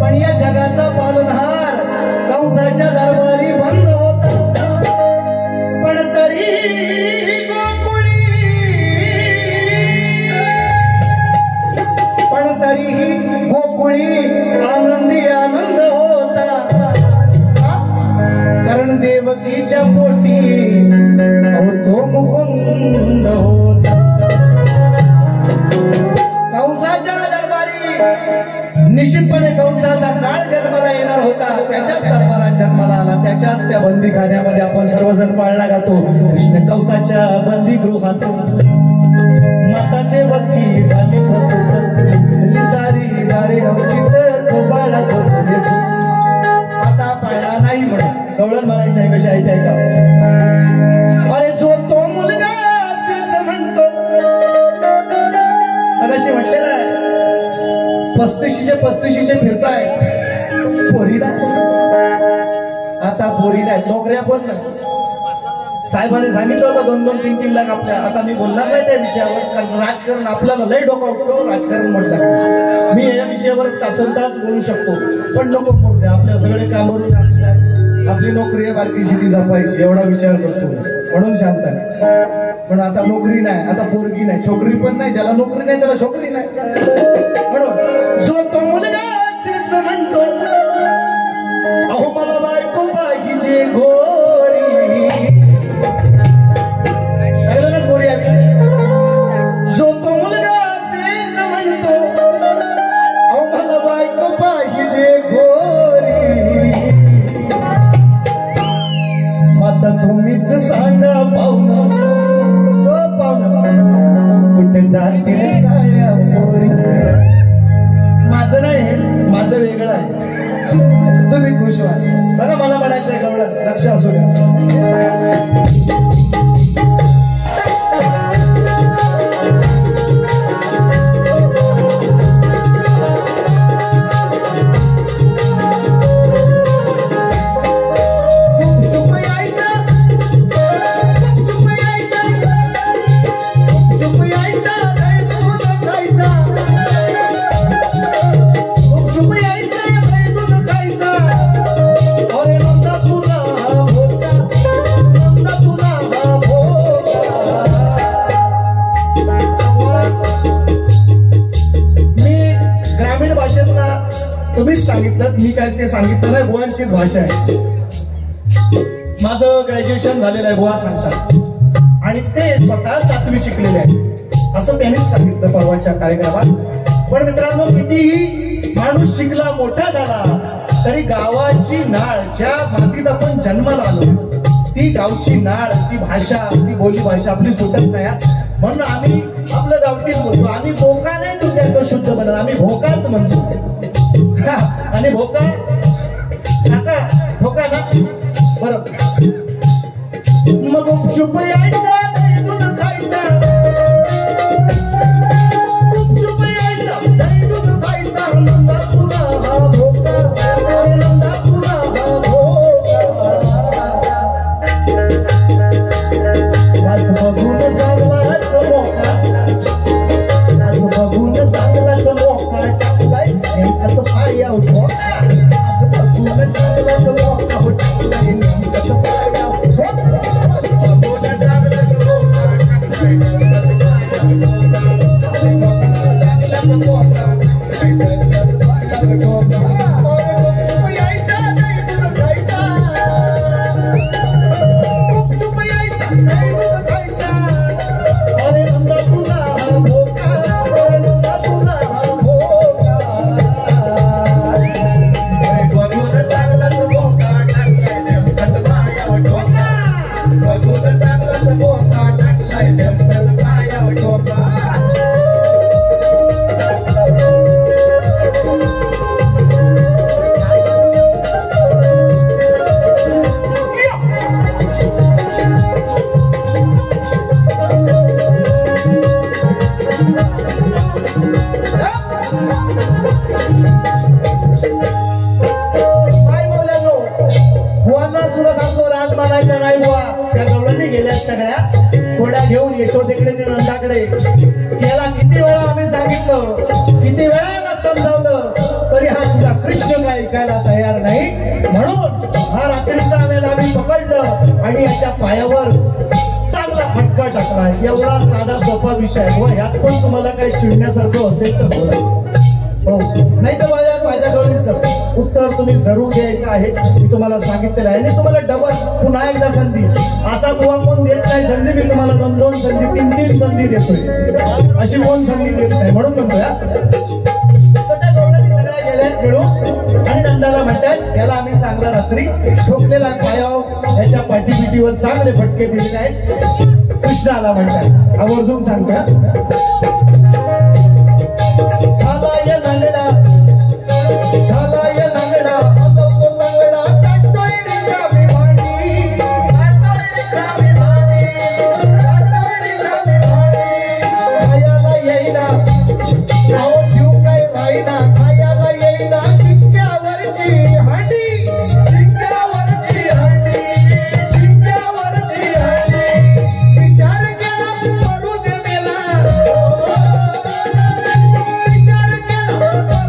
S1: पण या जगाचा पालनहार कंसाच्या दरबारी बंद होता. पण तरी गोकुळी आनंदी आनंद होता. कारण देवकीच्या पोटी तो मुकुंद होता. कंसाच्या दरबारी निश्चितपणे कंसाचा काळ जन्माला येणार होता. त्याच्याच दरबारात जन्माला आला, त्याच्याच त्या बंदीखान्यामध्ये आपण सर्वजण पाळला जातो. कृष्ण कंसाच्या बंदीगृहात माता देवकी झाली प्रसूत, सारी दारे अंकित झोपाळा झोपले. आता पाळला नाही म्हणून गवळण म्हणायची आहे. कशी आहे त्या का? अरे जो तो मुलगा असेच म्हणतो, अशी म्हटले ना 35 फिरताय पोरी नाही. आता पोरी नाही, नोकऱ्या पण नाही. साहेबांनी सांगितलं होतं 2-2, 3-3 लाख आपल्या. आता मी बोलणार नाही त्या विषयावर, कारण राजकारण आपल्याला लय डोका उठतो. राजकारण म्हटलं मी या विषयावर तासनतास बोलू शकतो, पण नको बोलते. आपल्या सगळे कामावरून आपली नोकरी आहे, बारकीशी ती जपायची, एवढा विचार करतो म्हणून शांत आहे. पण आता नोकरी नाही, आता पोरगी नाही, छोकरी पण नाही. ज्याला नोकरी नाही त्याला छोकरी नाही. म्हणून जो तो मुलगा असेच म्हणतो, अहो मला बायको पाहिजे गोरी. सगळ्यांनाच गोरी आहे. जो तो मुलगा असेच म्हणतो, अहो मला बायको पाहिजे गोरी. आता तुम्हीच सांगा पाहुणा, कुठे जा खुशवान बघा मला म्हणायचंय गवळण लक्ष असू द्या. तुम्हीच सांगितलं, मी काय ते सांगितलं नाही, बुवांचीच भाषा आहे. माझं ग्रॅज्युएशन झालेलं आहे बुवा सांगतात, आणि ते स्वतः 7वी शिकलेले आहे असं त्यांनीच सांगितलं परवाच्या कार्यक्रमात. पण मित्रांनो, कितीही माणूस शिकला मोठा झाला तरी गावाची नाळ, ज्या मातीत आपण जन्माला आलो ती गावची नाळ, ती भाषा, ती बोली भाषा आपली सुटत नाही. म्हणून आम्ही आपलं गावठीच बोलतो. आम्ही भोका नाही तुझ्या तो शुद्ध बनत, आम्ही भोकाच म्हणतो. आणि भोका काका भोका ना बरोबर. मग चुप यायचा दूध खायचा, चुप यायचा दूध खायचा, नंदा तुझा हा भोका, नंदा तुझा हा भोका. आज बघून चांगलाच मोका, आज बघून चांगलाच मोका टाकलाय नेमकाच पाया होतो. आज बघून चांगलाच मोका टाकलाय नेमकाच पाया होतो. घोड्या घेऊन यशोदेकडे नंदाकडे याला किती वेळा आम्ही सांगितलं, किती वेळा समजावलं, तरी हा तुझा कृष्ण काय ऐकायला तयार नाही. म्हणून हा रात्रीचा वेळेला आम्ही पकडलं आणि याच्या पायावर चांगला फटका टाकला. एवढा साधा सोपा विषय हो, यात पण तुम्हाला काही चिडण्यासारखं असेल तर बोला. हो, नाही तर माझ्या गवळीचं उत्तर तुम्ही जरूर द्यायचं आहे. मी तुम्हाला सांगितलेलं आहे. आणि तुम्हाला डबल पुन्हा एकदा संधी, असा बुवा कोण देत नाही संधी. मी तुम्हाला 2-2 संधी, 3-3 संधी देतोय. अशी कोण संधी देत नाही. म्हणून म्हणतोय त्या गवळणी सगळ्या गेल्यात मिळून आणि नंदाला म्हणतात याला आम्ही चांगला रात्री ठोकलेला पायाव याच्या पाठीपिटीवर चांगले फटके दिलेले आहेत. कृष्णाला म्हणतात आवर्जून सांगतात झाला या लंगडा, झाला या लंगडा, आता तो लंगडा टाकतोय रिकामी भांडी, टाकतोय रिकामी भांडी, टाकतोय रिकामी भांडी. खायाला येईना अहो जीव काय राहीना, खायाला येईना शिक्क्यावरची हांडी, शिक्क्यावरची हांडी, शिक्क्यावरची हांडी. विचार केला मरू दे मेला, विचार केला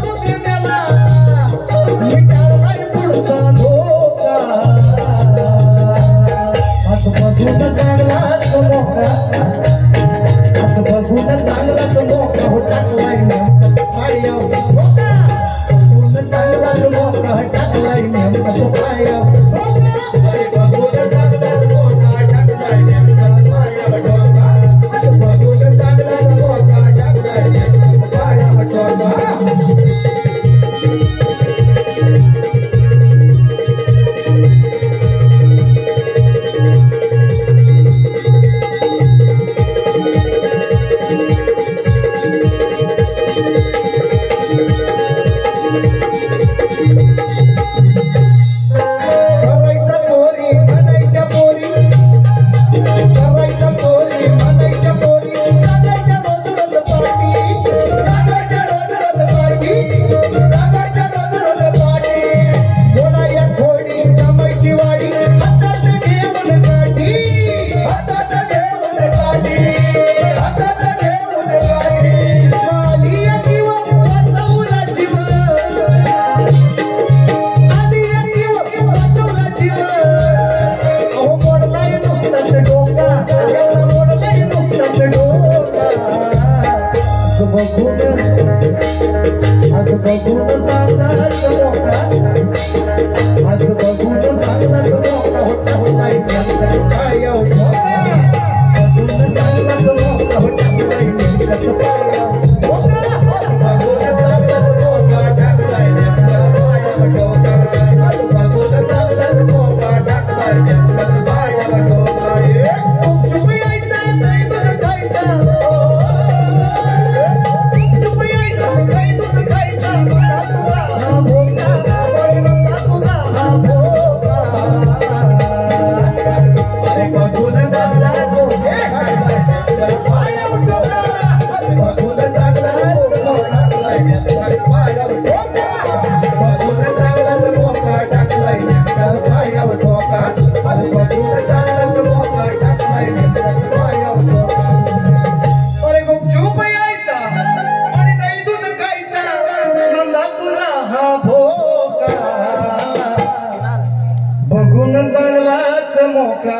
S1: मोका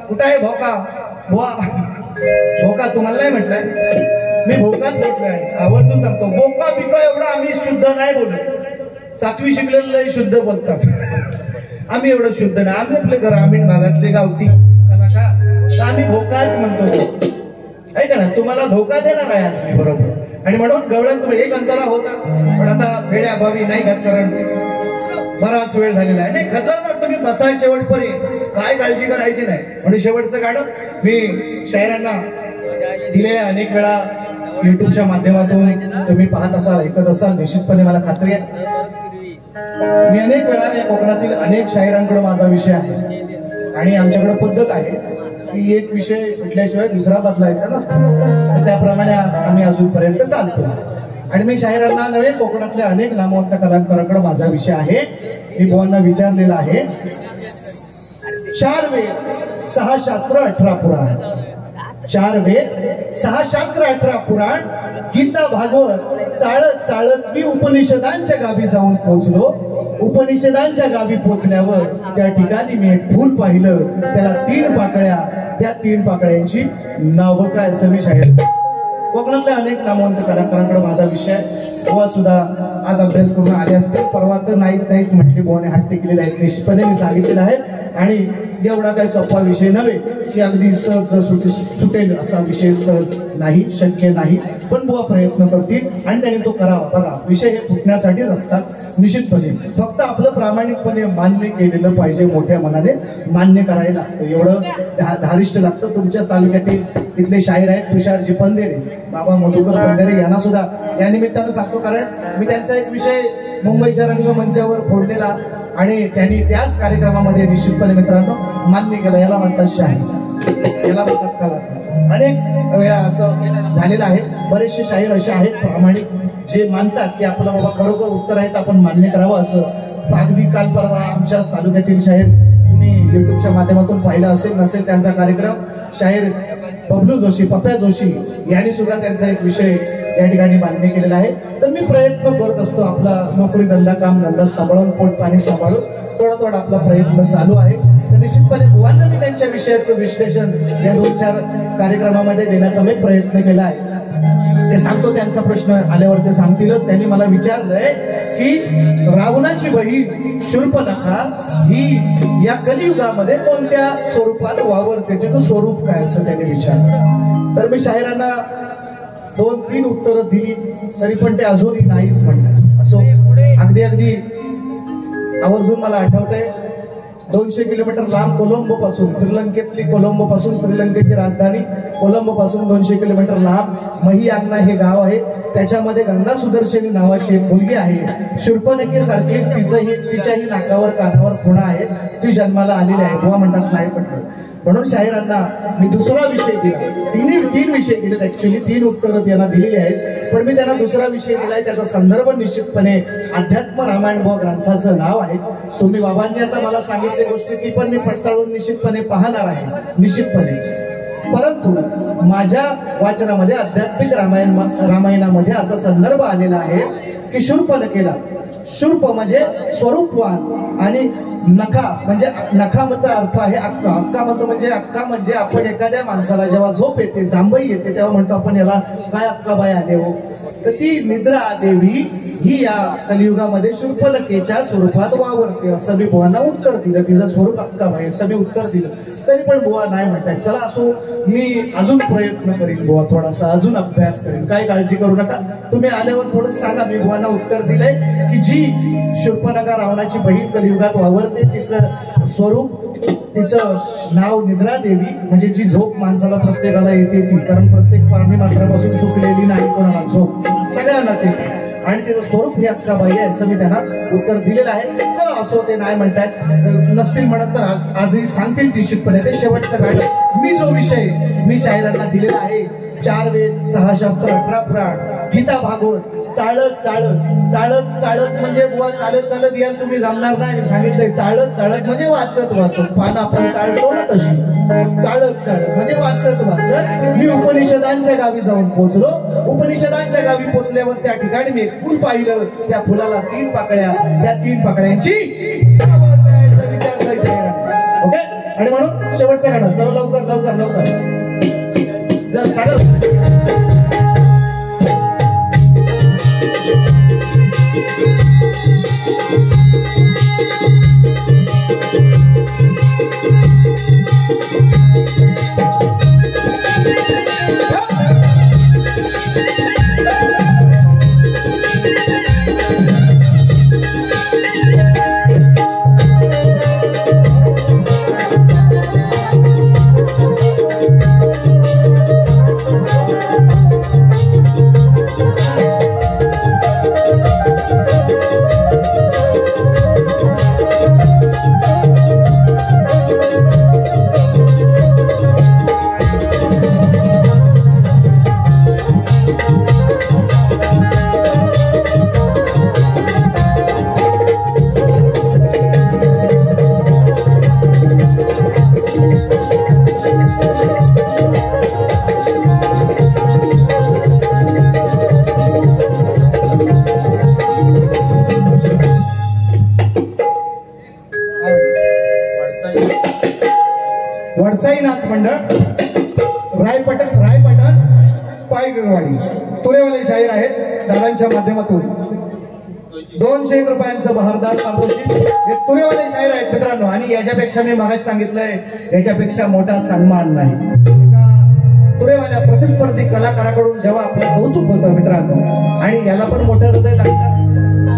S1: कुठं आहे भोका बुवा भोका तुम्हाला नाही म्हटलंय मी भोकाच म्हटलंय आवर्जून सांगतो बोका बिका एवढं आम्ही शुद्ध नाही बोलत 7वी शिकलेलं शुद्ध बोलतात आम्ही एवढं शुद्ध नाही आम्ही आपले ग्रामीण भागातले गावठी कलाकार आम्ही भोकाच म्हणतो ऐका ना तुम्हाला धोका देणार आहे आज मी बरोबर आणि म्हणून गवळण तुम्ही एक अंतरा होता पण आता वेळेअभावी नाही घात कारण बराच वेळ झालेला आहे नाही खतरनाक तुम्ही बसा शेवटपर्यंत काय काळजी करायची नाही म्हणून शेवटचं गाणं मी शायरांना दिले अनेक वेळा युट्यूबच्या माध्यमातून तुम्ही पाहत असाल ऐकत असाल निश्चितपणे मला खात्री आहे मी अनेक वेळा या कोकणातील अनेक शायरांकडे माझा विषय आहे आणि आमच्याकडे पद्धत आहे की एक विषय सुटल्याशिवाय दुसरा बदलायचा नसतो त्याप्रमाणे आम्ही अजूनपर्यंत चालतो आणि मी शायरांना नव्हे कोकणातल्या अनेक नामवंत कलाकारांकडे माझा विषय आहे मी बुवांना विचारलेला आहे 4 वेद 6 शास्त्र 18 पुराण 4 वेद 6 शास्त्र 18 पुराण गीता भागवत चालत चालत मी उपनिषदांच्या गावी जाऊन पोहोचलो उपनिषदांच्या गावी पोहोचल्यावर त्या ठिकाणी मी एक फूल पाहिलं त्याला 3 पाकळ्या त्या 3 पाकळ्यांची नावं काय असं मी शायर कोकणातल्या अनेक नामवंत कलाकारांकडे माझा विषय बुवा सुद्धा आज अभ्यास करून आले असते परवा तर नाहीच म्हटली बुवाने हट्टी केलेले आहेत निश्चितपणे मी सांगितलेलं आहे आणि एवढा काही सोपा विषय नव्हे की अगदी सहज सुटेल असा विषय सहज नाही शक्य नाही पण बुवा प्रयत्न करतील आणि त्यांनी तो करावा बघा विषय हे फुटण्यासाठीच असतात निश्चितपणे फक्त आपलं प्रामाणिकपणे मान्य केलेलं पाहिजे मोठ्या मनाने मान्य करायला लागतं एवढं धारिष्ट लागतं तुमच्या तालुक्यातील तिथले शाहीर आहेत तुषारजी पंधेरे बाबा मधुकर पंधेरे यांना सुद्धा या निमित्तानं सांगतो कारण मी त्यांचा एक विषय मुंबईच्या रंगमंचावर फोडलेला आणि त्यांनी त्याच कार्यक्रमामध्ये निश्चितपणे मित्रांनो मान्य केलं याला म्हणतात शाहीर याला म्हणतात कलाकार अनेक वेळा असं झालेलं आहे बरेचसे शाहीर असे आहेत प्रामाणिक जे मानतात की आपलं बाबा खरोखर उत्तर आहेत आपण मान्य करावं असं अगदी काल परवा आमच्या तालुक्यातील शाहीर तुम्ही युट्यूबच्या माध्यमातून पाहिलं असेल नसेल त्यांचा कार्यक्रम शाहीर बबलू जोशी पप्या जोशी यांनी सुद्धा त्यांचा एक विषय या ठिकाणी मान्य केलेला आहे तर मी प्रयत्न करत असतो आपला नोकरी धंदा काम धंदा सांभाळून पोट पाणी सांभाळून थोडा आपला प्रयत्न चालू आहे तर निश्चितपणे बुवांना मी त्यांच्या विषयाचं विश्लेषण या 2-4 कार्यक्रमामध्ये देण्याचा मी प्रयत्न केला आहे ते सांगतो त्यांचा प्रश्न आल्यावर ते सांगतीलच त्यांनी मला विचारलंय की रावणाची बहीण शूर्पणखा ही या कलियुगामध्ये कोणत्या स्वरूपात वावरते त्याचं स्वरूप काय असं त्यांनी विचारलं तर मी शाहिरांना 2-3 उत्तरं दिली तरी पण ते अजूनही नाहीच म्हणतात असो अगदी आवर्जून मला आठवतंय 200 किलोमीटर लांब कोलंबो पासून श्रीलंकेतली कोलंबो पासून श्रीलंकेची राजधानी कोलंबो पासून 200 किलोमीटर लांब महियाग्ना हे गाव आहे त्याच्यामध्ये गंगा सुदर्शनी नावाची एक मुलगी आहे शूर्पणखेसारखीच तिच्याही नाकावर कानावर खुणा आहे ती जन्माला आलेली आहे बुवा म्हणतात नाही पटलं म्हणून शाहिरांना मी दुसरा विषय दिला 3 विषय दिले ऍक्च्युअली 3 उत्तरं त्यांना दिलेली आहेत पण मी त्यांना दुसरा विषय दिलाय त्याचा संदर्भ निश्चितपणे अध्यात्म रामायण बुवा ग्रंथाचं नाव आहे तुम्ही बाबांनी आता मला सांगितली गोष्टी ती पण मी पडताळून निश्चितपणे पाहणार आहे निश्चितपणे परंतु माझ्या वाचनामध्ये आध्यात्मिक रामायणामध्ये असा संदर्भ आलेला आहे की शूर्पणखेला शूर्प म्हणजे स्वरूपवान आणि नखा म्हणजे नखाचा अर्थ आहे अक्का अक्का म्हणतो म्हणजे अक्का म्हणजे आपण एखाद्या माणसाला जेव्हा झोप येते जांभई येते तेव्हा म्हणतो आपण याला काय अक्काबाई आले हो तर ती निद्रा देवी ही या कलियुगामध्ये शूर्पणखेच्या स्वरूपात वावरते असं मी बुवांना उत्तर दिलं तिचं स्वरूप अक्काबाई असं मी उत्तर दिलं तरी पण बुवा नाही म्हणतात चला असो मी अजून प्रयत्न करीन बुवा थोडासा अजून अभ्यास करेन काय काळजी करू नका तुम्ही आल्यावर थोडं सांगा मी बुवांना उत्तर दिलंय की जी शूर्पणखा रावणाची बहीण कलियुगात वावरते तिचं स्वरूप तिचं नाव निद्रा देवी म्हणजे जी झोप माणसाला प्रत्येकाला येते ती कारण प्रत्येक प्राणी मात्रापासून चुकलेली नाही कोणाला झोप सगळ्यांनाच येते आणि तिचं स्वरूप ही अक्काबाई आहे असं मी त्यांना उत्तर दिलेलं आहे चला असो ते नाही म्हणतात नसतील म्हणत तर आजही सांगतील निश्चितपणे ते शेवटचं गाणं मी जो विषय मी शाहिरांना दिलेला आहे 4 वेद 6 शास्त्र 18 पुराण गीता भागवत चालत चालत चालत चालत म्हणजे बुवा चालत याल तुम्ही जमणार नाही सांगितलंय चालत चालत म्हणजे वाचत पानं आपण चालतो ना तशी चालत चालत म्हणजे वाचत मी उपनिषदांच्या गावी जाऊन पोहोचलो उपनिषदांच्या गावी पोहोचल्यावर त्या ठिकाणी मी एक फुल पाहिलं त्या फुलाला 3 पाकळ्या त्या 3 पाकळ्यांची ओके आणि म्हणून शेवटचं गाणं, चला लवकर लवकर लवकर जर सागर वडसाई नाच मंडळ रायपटण पायगवाडी तुरेवाले शाहीर आहेत दादांच्या माध्यमातून 200 रुपयांचं बहारदार पारितोषिक हे तुरेवाले शाहीर आहेत मित्रांनो. आणि याच्यापेक्षा मी मागास सांगितलंय याच्यापेक्षा मोठा सन्मान नाही. तुरेवाल्या प्रतिस्पर्धी कलाकाराकडून जेव्हा आपलं कौतुक होतं मित्रांनो आणि याला पण मोठं हृदय लागतं.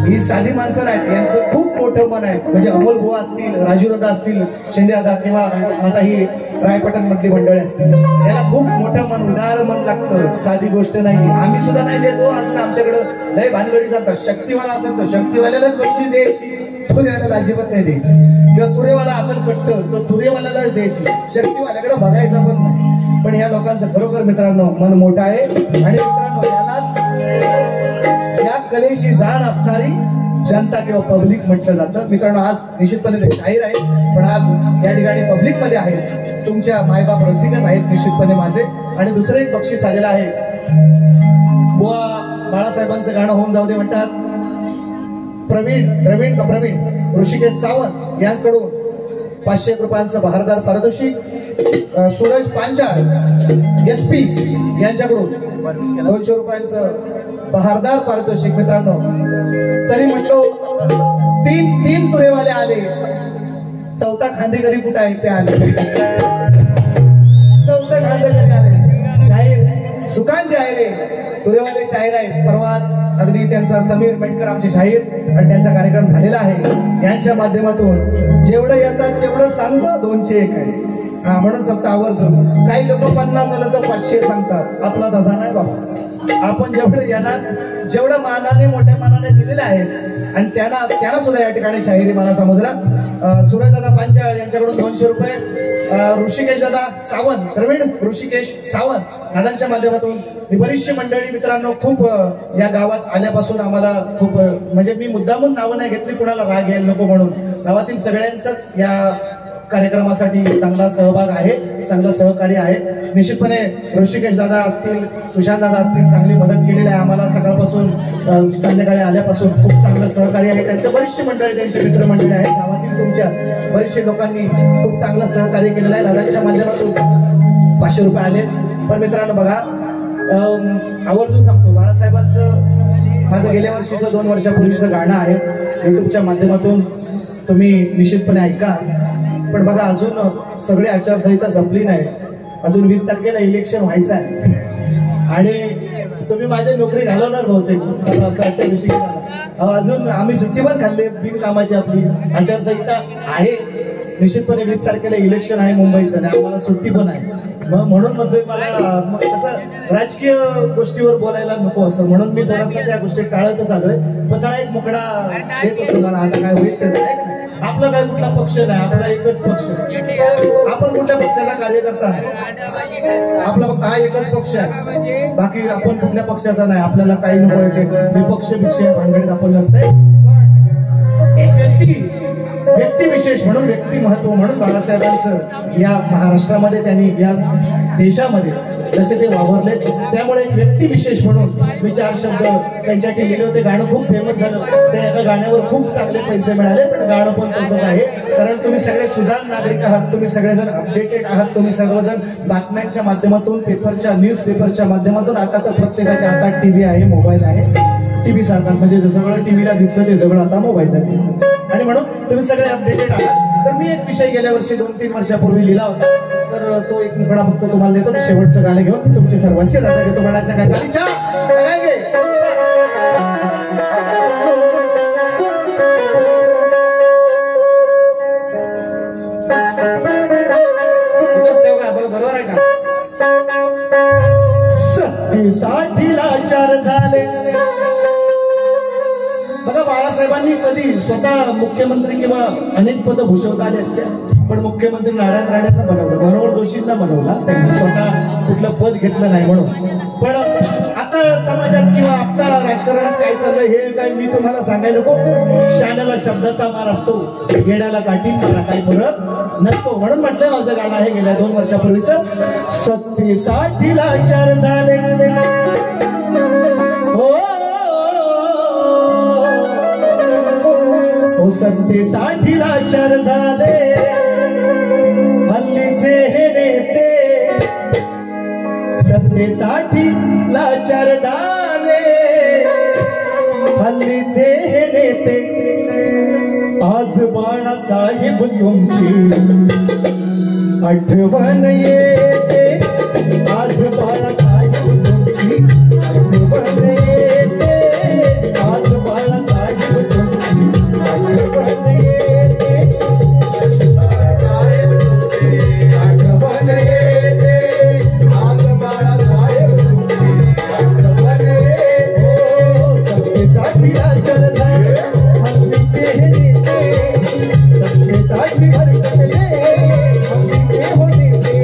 S1: ही साधी माणसं आहेत, यांचं खूप मोठं मन आहे. म्हणजे अमोल बुवा असतील, राजू दादा असतील, शिंदे दादा किंवा आता ही रायपटण मधली मंडळी असतील, याला खूप मोठं मन, उदार मन लागतं. साधी गोष्ट नाही. आम्ही सुद्धा नाही देतो. अजून आमच्याकडं लय भानगडी जातात. शक्तीवाला असेल तर शक्तीवाल्यालाच बक्षीस द्यायची, तुरेवाल्याला अजिबात नाही द्यायची. किंवा तुरेवाला असेल कट्ट तर तुरेवाल्यालाच द्यायची, शक्तीवाल्याकडे बघायचं पण नाही. पण या लोकांचं खरोखर मित्रांनो मन मोठं आहे. आणि मित्रांनो यालाच या कलेची जाण असणारी जनता किंवा पब्लिक म्हटलं जातं. मित्रांनो आज निश्चितपणे ते शाहीर आहेत, पण आज या ठिकाणी पब्लिक मध्ये आहेत. तुमच्या मायबाप रसिकच आहेत निश्चितपणे माझे. आणि दुसरं एक बक्षीस आलेलं आहे. बुवा बाळासाहेबांचं गाणं होऊन जाऊ दे म्हणतात. प्रवीण ऋषिकेश सावंत यांच्याकडून 500 रुपयांचं बहारदार पारितोषिक. सूरज पांचाळ SP यांच्याकडून 200 रुपयांचं बहारदार पारितोषिक. मित्रांनो तरी म्हणतो तीन तुरेवाले आले, चौथा खांदेकरी कुठे आहे ते आले. चौथा खांदेकरी आले. शाहीर सुकांचे आहे रे, तुरेवाले शाहीर आहेत. परवाच अगदी त्यांचा समीर मेटकर आमचे शाहीर आणि त्यांचा कार्यक्रम झालेला आहे. यांच्या माध्यमातून जेवढं येतात तेवढं सांगतो 201 आहे. म्हणून फक्त आवर्जून काही लोक 50 आलं तर 500 सांगतात. आपला तसा नाही बाबा. आपण जेवढं येणार जेवढं मानाने मोठ्या मानाने दिलेलं आहे आणि त्यांना सुद्धा या ठिकाणी शाहिरी मला समजला. सूरजदादा पांचाळ यांच्याकडून 200 रुपये. ऋषिकेश दादा सावंत, प्रवीण ऋषिकेश सावंत दादांच्या माध्यमातून ही बरीचशी मंडळी मित्रांनो खूप या गावात आल्यापासून आम्हाला खूप म्हणजे मी मुद्दामून नावं नाही घेतली कुणाला राग यायला नको म्हणून. गावातील सगळ्यांचाच या कार्यक्रमासाठी चांगला सहभाग आहे, चांगलं सहकार्य आहे. निश्चितपणे ऋषिकेश दादा असतील, सुशांत दादा असतील, चांगली मदत केलेली आहे आम्हाला सकाळपासून संध्याकाळी आल्यापासून. खूप चांगलं सहकार्य आहे. त्यांच्या बरीचशी मंडळी, त्यांचे मित्रमंडळी आहेत गावातील. तुमच्याच बरेचसे लोकांनी खूप चांगलं सहकार्य केलेलं आहे. दादांच्या माध्यमातून 500 रुपये आले. पण मित्रांनो बघा आवर्जून सांगतो बाळासाहेबांचं माझं गेल्या वर्षीचं 2 वर्षापूर्वीचं गाणं आहे. युट्यूबच्या माध्यमातून तुम्ही निश्चितपणे ऐका. पण बघा अजून सगळी आचारसंहिता संपली नाही. अजून 20 तारखेला इलेक्शन व्हायचं आहे आणि तुम्ही माझी नोकरी घालवणार बहुतेक असं वाटतं. अजून आम्ही सुट्टी पण खाल्ली बिनकामाची. आपली आचारसंहिता आहे. निश्चितपणे 20 तारखेला इलेक्शन आहे मुंबईचं आणि आम्हाला सुट्टी पण आहे. म्हणून म्हणतोय मला कसं राजकीय गोष्टीवर बोलायला नको असं, म्हणून मी थोडासा त्या गोष्टी टाळतच आलोय. पण चला एक मुकडा देत होतो मला. आता काय होईल ते आपला काय कुठला पक्ष नाही, आपला एकच पक्ष. आपण कुठल्या पक्षाचा कार्यकर्ता आहे? आपला फक्त हा एकच पक्ष आहे. बाकी आपण कुठल्या पक्षाचा नाही. आपल्याला काही नको विपक्ष भानगडीत आपण नसतंय. व्यक्ती विशेष म्हणून व्यक्ती महत्व म्हणून बाळासाहेबांचं या महाराष्ट्रामध्ये त्यांनी या देशामध्ये जसे ते वावरले, त्यामुळे व्यक्तिविशेष म्हणून मी 4 शब्द त्यांच्यासाठी लिहिले होते. गाणं खूप फेमस झालं, त्या एका गाण्यावर खूप चांगले पैसे मिळाले, पण गाणं पण तसंच आहे. कारण तुम्ही सगळे सुजाण नागरिक आहात, तुम्ही सगळेजण अपडेटेड आहात, तुम्ही सर्वजण बातम्यांच्या माध्यमातून, पेपरच्या, न्यूज पेपरच्या माध्यमातून, आता तर प्रत्येकाच्या हातात टीव्ही आहे, मोबाईल आहे. टीव्ही सारखा म्हणजे सगळं टीव्हीला दिसतं ते सगळं आता मोबाईलला दिसतं, आणि म्हणून तुम्ही सगळे अपडेटेड आहात. तर मी एक विषय गेल्या वर्षी 2-3 वर्षापूर्वी लिहिला होता, तर तो एक मुकडा फक्त तुम्हाला देतो. शेवटचं गाणं घेऊन तुमची सर्वांची रजा घेतो. म्हणायचं काय कालीच्या बरोबर आहे का? सत्तेसाठीला 4 झाले. बघा, बाळासाहेबांनी कधी स्वतः मुख्यमंत्री किंवा अनेक पद भूषवता आले असते, पण मुख्यमंत्री नारायण राणेंना बनवलं, मनोहर जोशींना बनवला, त्यांनी स्वतः कुठलं पद घेतलं नाही म्हणून. पण आता समाजात किंवा आपल्या राजकारणात काय चाललंय हे काय मी तुम्हाला सांगायला नको. शाण्याला शब्दाचा मार असतो, गेड्याला काठी मला काही फरक नसतो. म्हणून म्हटलंय माझं गाणं आहे गेल्या 2 वर्षापूर्वीचं. सत्तेसाठीला 4 झाले हो, सत्तेसाठीला 4 झाले हल्लीचे हे नेते. सत्तेसाठीला 4 झाले हल्लीचे हे नेते. आज बाळासाहेब तुमची आठवण येते. आज बाळासाहेब तुमची आठवण येते. आज बाळासाहेब तुमची आठवण येते. आठवण येते. आज बाळासाहेब तुमची आठवण येते. सत्तेसाठीला 4 झाले हल्लीचे हे नेते. सत्तेसाठी भरकटले हल्लीचे हो नेते.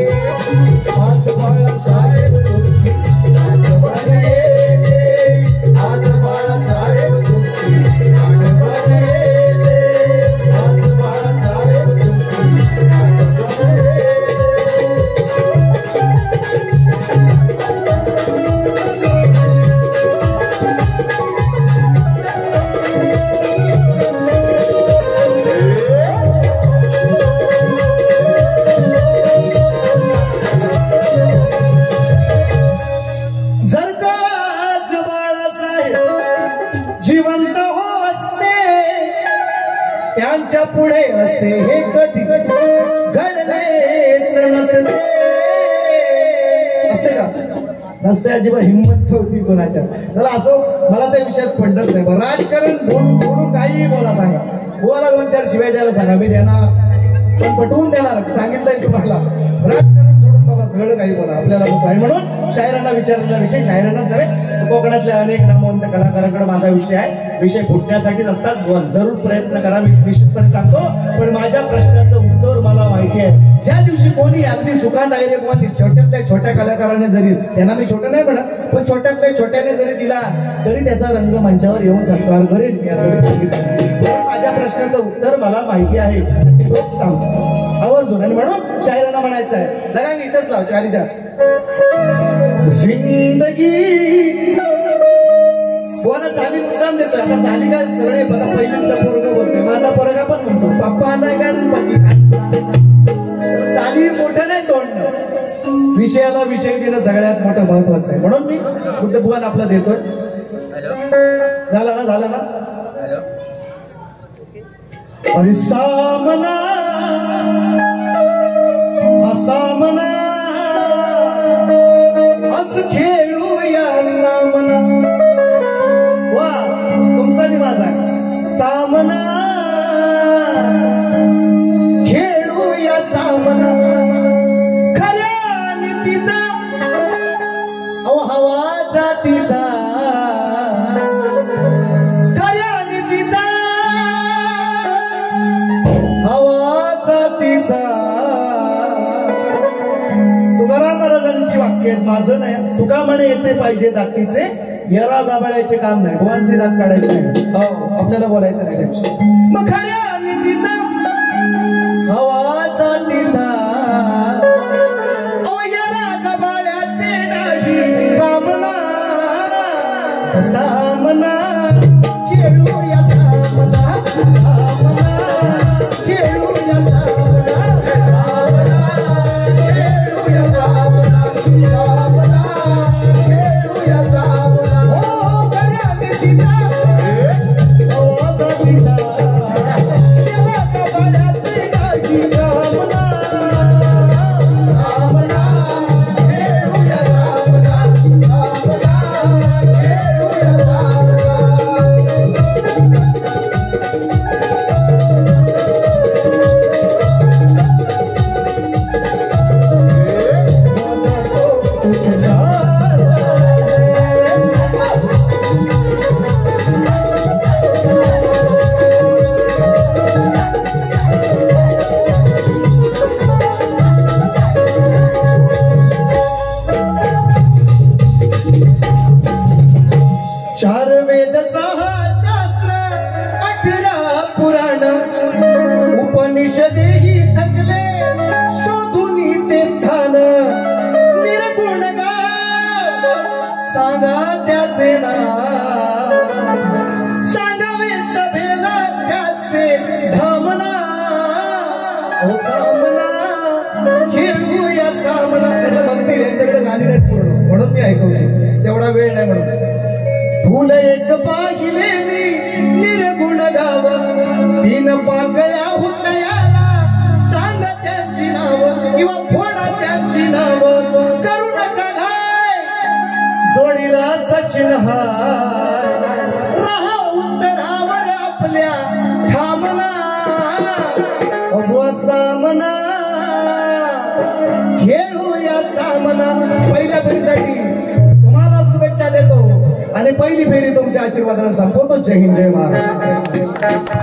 S1: आज बाळासाहेब तुमची आठवण येते. आज बाळासाहेब तुमची आठवण येते. आज बाळासाहेब तुमची आठवण येते. जर का आज बाळासाहेब जिवंत हो असते, त्यांच्या पुढे असे हे कधी घडलेच नसते. असते का? नसते. अजिबात हिंमत नव्हती कोणाच्या. चला असो, मला त्या विषयात पडलंच नाही. राजकारण बोलून काही बोला, सांगा, बोला 2-4 शिवाय द्यायला सांगा, मी देणार, पण पटवून देणार. सांगितलंय तुम्हाला, राजकारण सोडून बाबा सगळं काही बोला, आपल्याला नको आहे. म्हणून शायरांना विचारलेला विषय, शायरांनाच नव्हे, कोकणातल्या अनेक नामवंत कलाकारांकडे माझा विषय आहे. विषय फुटण्यासाठीच असतात, जरूर प्रयत्न करा, मी निश्चितपणे सांगतो. पण माझ्या प्रश्नाचं उत्तर मला माहिती आहे. ज्या दिवशी कोणी अगदी सुखात आहे रे, कोणी छोट्यातल्या छोट्या कलाकाराने जरी, त्यांना मी छोटं नाही म्हणत, पण छोट्यातल्या छोट्याने जरी दिला तरी त्याचा रंग मंचावर येऊन सत्कार करेन, मी असं सांगितलं. माझ्या प्रश्नाचं उत्तर मला माहिती आहे, लोक सांगतो आवर्जून. आणि म्हणून शायरांना म्हणायचं आहे, लगा मी इथंच लाव चालीच्या. जिंदगी कोणा चाली मुद्दाम देतोय. आता चाली काय सगळे बघा, पहिल्यांदा पोरगा बोलतोय, माझा पोरगा पण म्हणतो पप्पा नाही गणपती. चाली मोठं नाही तोडणं, विषयाला विषय देणं सगळ्यात मोठं महत्वाचं आहे. म्हणून मी बुद्ध भुवन आपला देतोय. झाला ना, झाला ना. अरे सामना सामना आज खेळूया सामना. वा, तुमचा आणि माझा सामना. खेळूया सामना. खऱ्या नीतीचा हवा जातीचा. खऱ्या नीतीचा हवा जातीचा. तुकाराम महाराजांची वाक्य आहेत, माझं नाही. तुका म्हणे येते पाहिजे दातीचे, येरा गाबाळ्याचे काम नाही, भुवांचे दात काढायचे नाही. हो, आपल्याला बोलायचं नाही त्याविषयी. मग खऱ्या नीतीचा हवा जातीचा. येरा उपनिषदेही थकले शोधून ते स्थान निर्गुण गाव सांगा त्याचे नाव सांगावे सभेला त्याचे धामना ओ सामना खेळूया सामना म्हणते यांच्याकडे गाणी नाही पूर्ण म्हणून मी ऐकवले तेवढा वेळ नाही म्हणून फुल एक पाहिले मी निर्गुण गाव तीन पाकळ्या हुतयाला सांग त्यांची नाव किंवा फोडा त्यांची नाव करू नका घाय जोडीला सचिन हाय रहा उत्तरावर आपल्या ठामना सामना खेळूया सामना पहिल्या फेरीसाठी तुम्हाला शुभेच्छा देतो आणि पहिली फेरी तुमच्या आशीर्वादाने संपवतो जय हिंद जय महाराष्ट्र